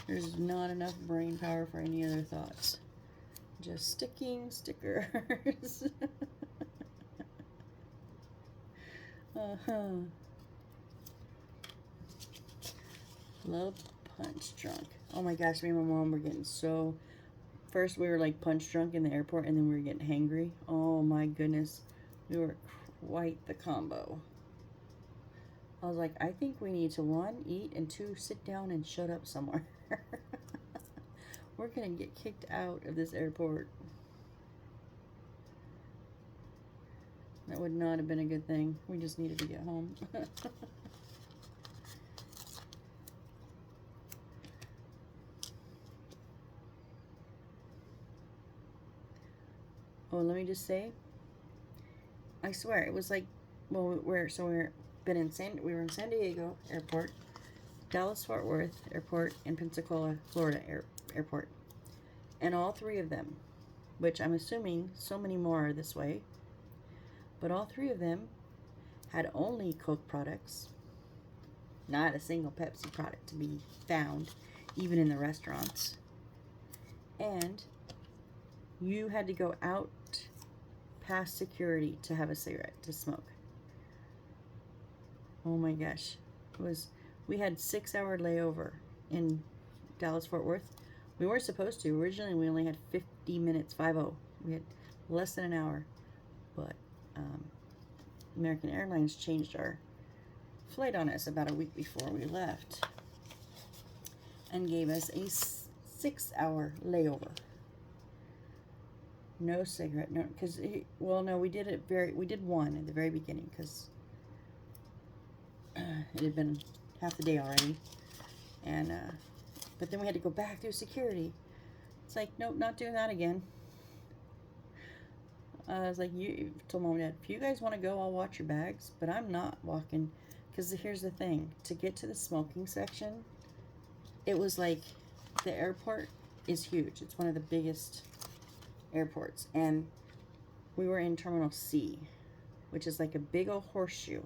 There's not enough brain power for any other thoughts. Just sticking stickers. Love punch drunk. Oh my gosh, me and my mom were getting so... First we were like punch drunk in the airport, and then we were getting hangry. Oh my goodness. We were quite the combo. I was like, I think we need to, 1, eat, and 2, sit down and shut up somewhere. We're gonna get kicked out of this airport. That would not have been a good thing. We just needed to get home. Oh, let me just say, I swear it was like, well, we were in San Diego Airport, Dallas Fort Worth Airport, and Pensacola, Florida Airport, and all 3 of them, which I'm assuming so many more are this way, but all 3 of them had only Coke products, not a single Pepsi product to be found, even in the restaurants, and you had to go out past security to have a cigarette to smoke. Oh my gosh. We had 6-hour layover in Dallas Fort Worth. We weren't supposed to. Originally we only had 50 minutes, 50. We had less than an hour. But American Airlines changed our flight on us about a week before we left and gave us a 6-hour layover. No cigarette, no, because, well, no, we did one at the very beginning, because it had been half the day already, and, but then we had to go back through security. It's like, nope, not doing that again. I was like, you told Mom and Dad, if you guys want to go, I'll watch your bags, but I'm not walking, because here's the thing, to get to the smoking section, it was like, the airport is huge. It's one of the biggest airports, and we were in Terminal C, which is like a big old horseshoe,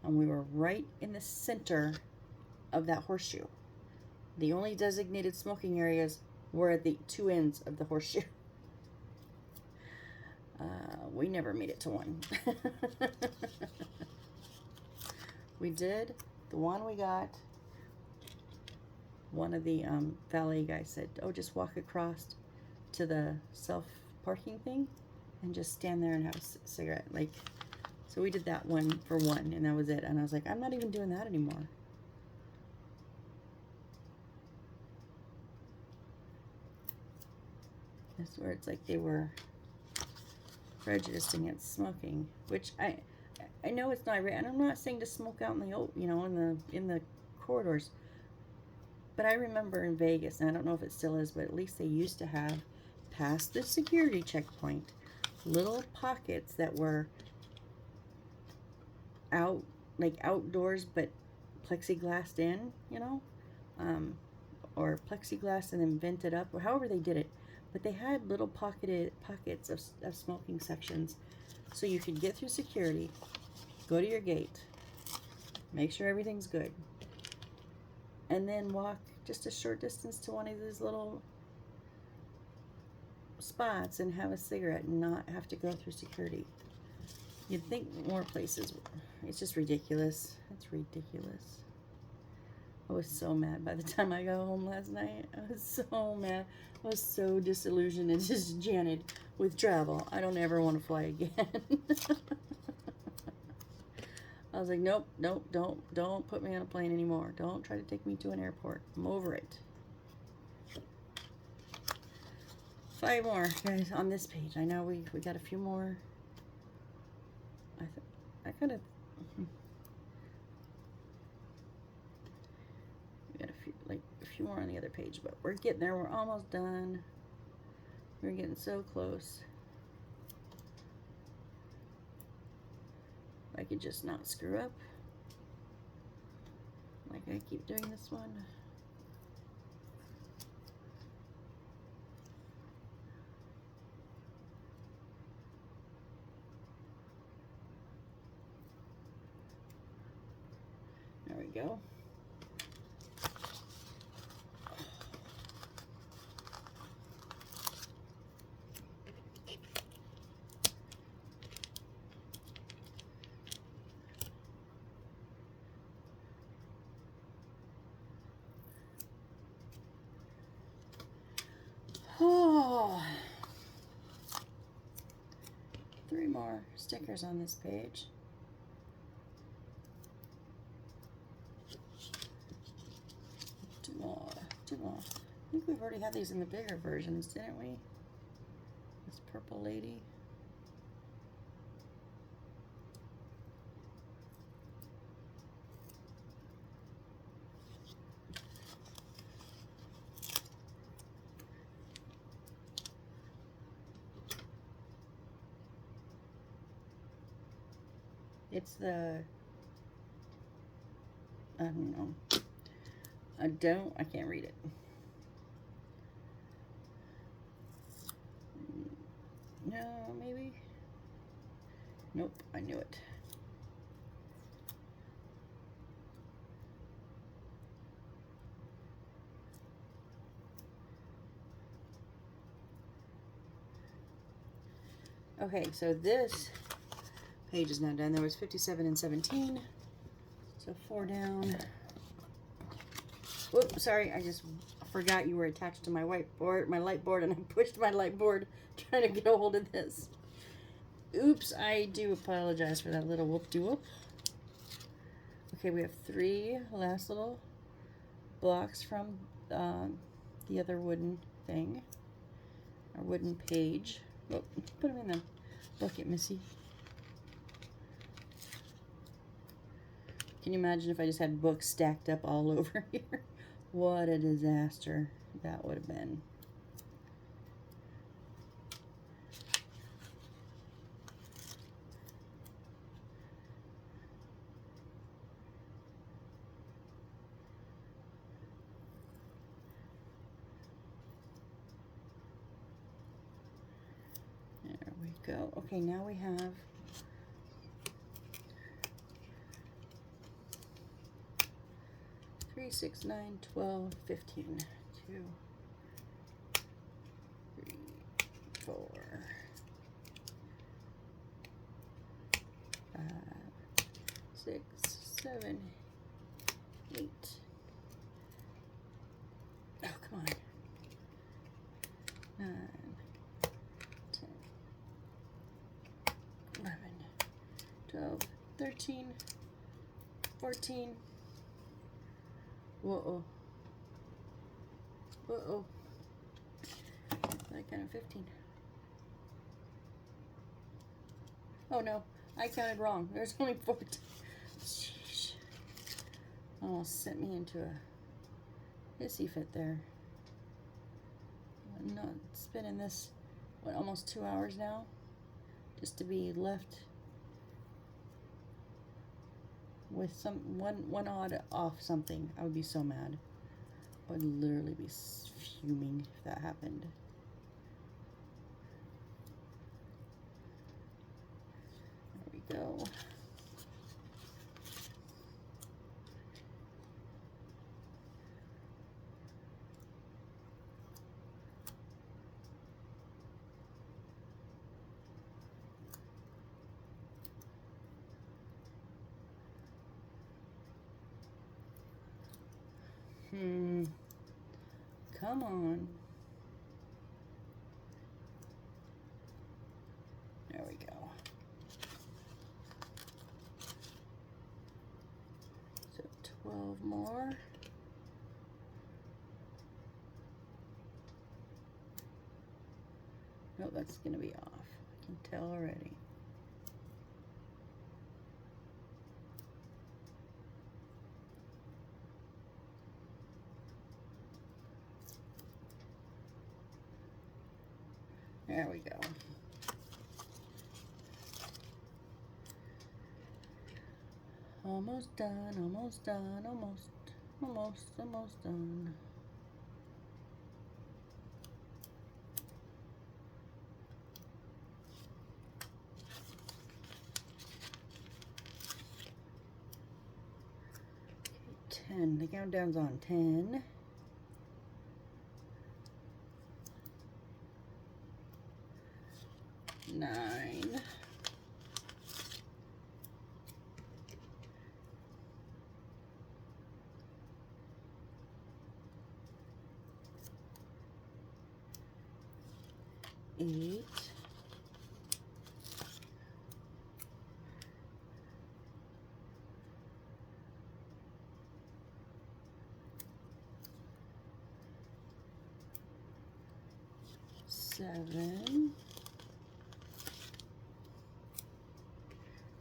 and we were right in the center of that horseshoe. The only designated smoking areas were at the 2 ends of the horseshoe. We never made it to one. We did. The one we got, one of the valet guys said, oh, just walk across to the self-parking thing and just stand there and have a cigarette. Like, so we did that one for one, and that was it. And I was like, I'm not even doing that anymore. That's where it's like they were prejudiced against smoking, which I know it's not right, and I'm not saying to smoke out in the, you know, in the corridors. But I remember in Vegas, and I don't know if it still is, but at least they used to have, past the security checkpoint, little pockets that were out, like outdoors, but plexiglassed in, you know, or plexiglass and then vented up, or however they did it. But they had little pockets of smoking sections, so you could get through security, go to your gate, make sure everything's good, and then walk just a short distance to one of these little spots and have a cigarette and not have to go through security. You'd think more places. It's just ridiculous. It's ridiculous. I was so mad by the time I got home last night. I was so mad. I was so disillusioned and disenchanted with travel. I don't ever want to fly again. I was like, nope, don't put me on a plane anymore. Don't try to take me to an airport. I'm over it. 5 more, guys, on this page. I know we got a few more. I could have. We got a few more on the other page, but we're getting there. We're almost done. We're getting so close. could just not screw up. Like I keep doing this one. There we go. Oh, 3 more stickers on this page. Two more. I think we've already had these in the bigger versions, didn't we? This purple lady. It's the, I don't know. I can't read it. No, maybe? Nope, I knew it. Okay, so this page is now done. There was 57 and 17. So 4 down. Whoops, sorry, I just forgot you were attached to my whiteboard, my light board, and I pushed my light board trying to get a hold of this. Oops, I do apologize for that little whoop-de-whoop. Okay, we have 3 last little blocks from the other wooden thing, our wooden page. Oh, put them in the bucket, Missy. Can you imagine if I just had books stacked up all over here? What a disaster that would have been. There we go. Okay, now we have 3, 6, 9, 12, 15. 2, 3, 4, 5, 6, 7, 8. Oh, come on. 9, 10, 11, 12, 13, 14. Whoa. Uh-oh. That kind of 15. Oh no, I counted wrong. There's only 14. Sheesh. Almost sent me into a hissy fit there. I'm not spinning this, what, almost 2 hours now? Just to be left with one odd off something. I would be so mad. I would literally be fuming if that happened. There we go. Come on. There we go. So 12 more. Nope, that's gonna be off. I can tell already. There we go. Almost done, almost done, almost done. Okay, 10, the countdown's on 10. 9. 8. 7.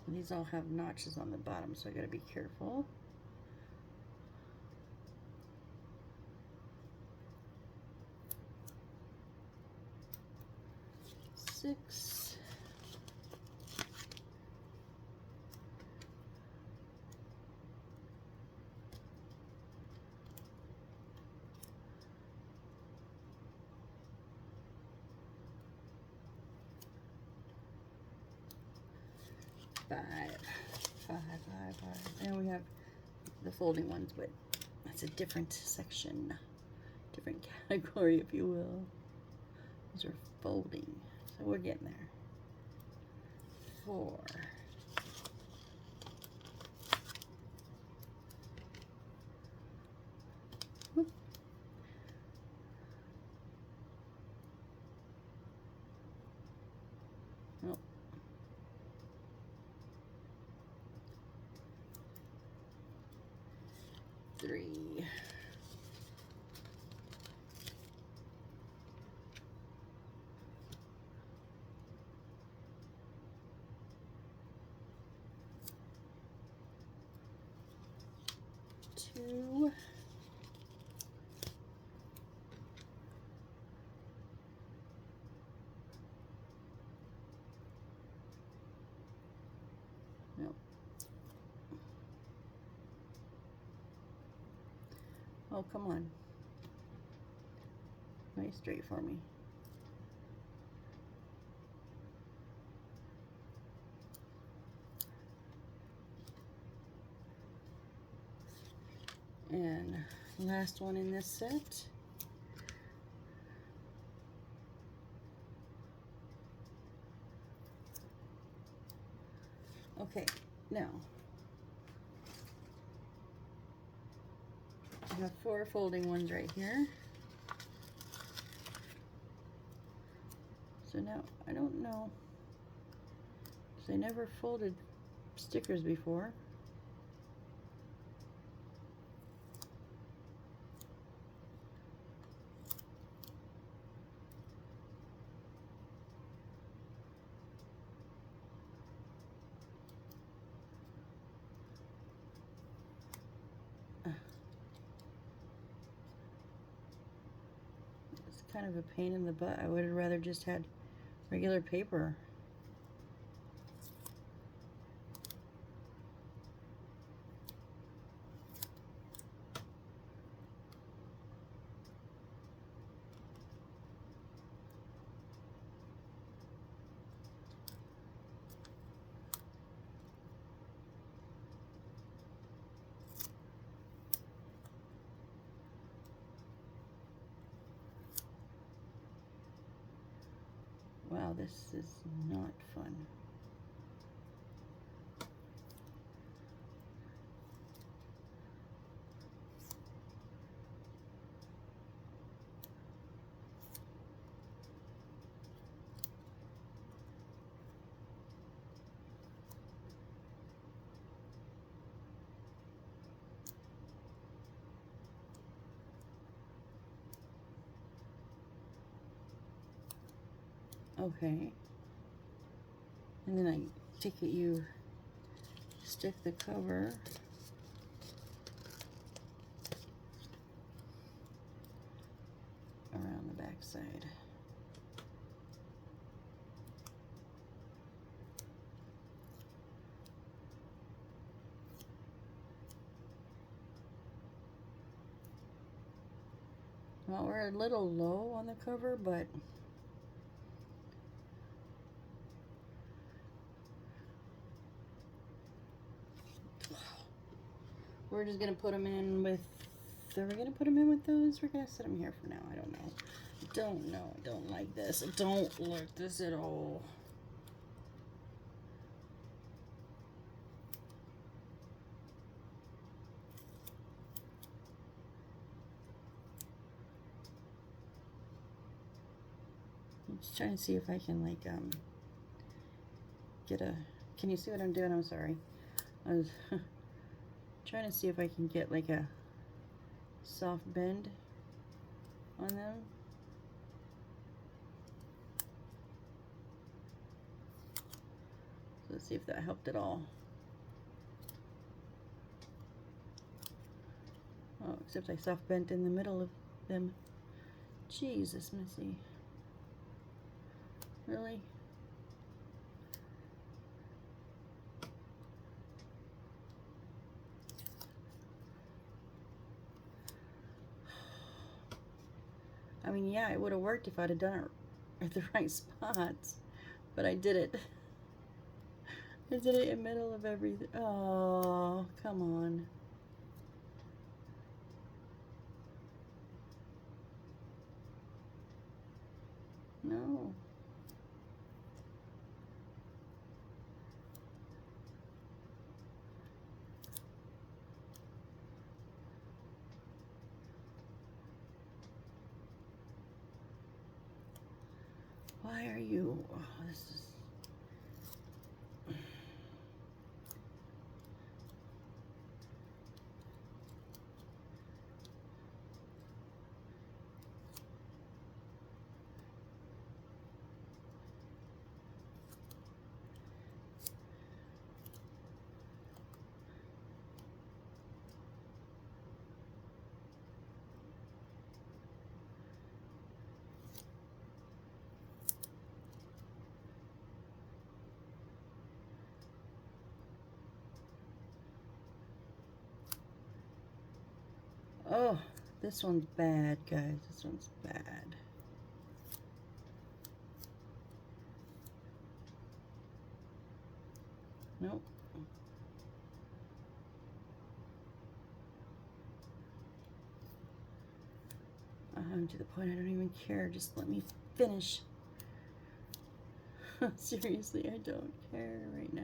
These all have notches on the bottom, so I gotta be careful. 6. 5. 5. And we have the folding ones, but that's a different section, different category, if you will. These are folding, so we're getting there. 4. 3. 2. 1. Oh, come on. Nice straight for me. And last one in this set. Okay, now I have 4 folding ones right here. So now I don't know, because I never folded stickers before. It's kind of a pain in the butt. I would have rather just had regular paper. Wow, this is not fun. Okay. And then I take it, you stick the cover around the back side. Well, we're a little low on the cover, but we're just gonna put them in with. Are we gonna put them in with those? We're gonna set them here for now. I don't know. Don't know. I don't like this. I don't like this at all. I'm just trying to see if I can like get a. Can you see what I'm doing? I'm sorry. I was trying to see if I can get like a soft bend on them. So let's see if that helped at all. Oh, except I soft bent in the middle of them. Jesus, Missy. Really? I mean, yeah, it would have worked if I'd have done it at the right spots, but I did it. I did it in the middle of everything. Oh, come on. No. Why are you? Oh, this is. Oh, this one's bad, guys. This one's bad. Nope. I'm to the point I don't even care. Just let me finish. Seriously, I don't care right now.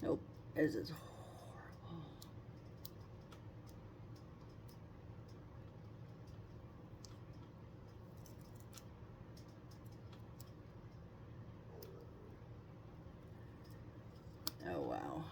Nope, this is horrible. Oh, wow.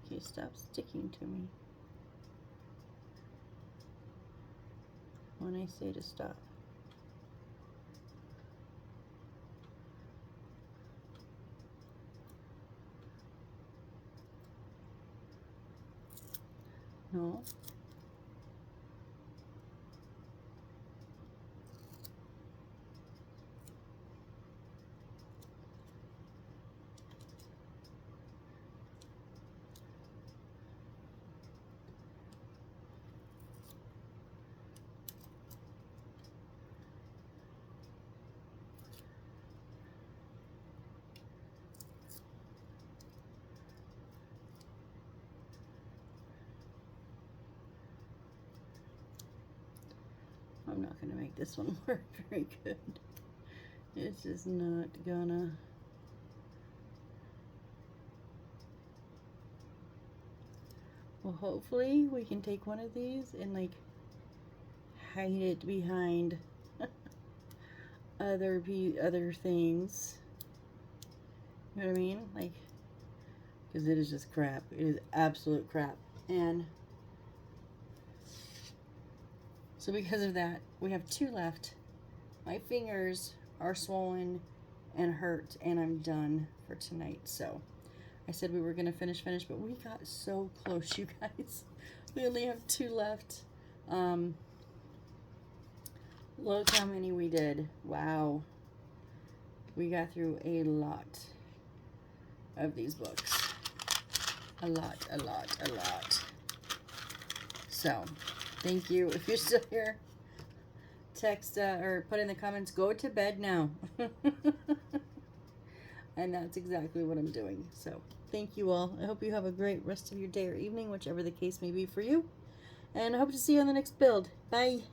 Okay, stop sticking to me when I say to stop. No. I'm not going to make this one work very good. It's just not gonna. Well, hopefully we can take one of these and like hide it behind other things. You know what I mean? Like, because it is just crap. It is absolute crap. And so because of that, we have 2 left. My fingers are swollen and hurt, and I'm done for tonight. So I said we were going to finish, but we got so close, you guys. We only have 2 left. Look how many we did. Wow. We got through a lot of these books. A lot. So, thank you. If you're still here, text or put in the comments, go to bed now. And that's exactly what I'm doing. So, thank you all. I hope you have a great rest of your day or evening, whichever the case may be for you. And I hope to see you on the next build. Bye.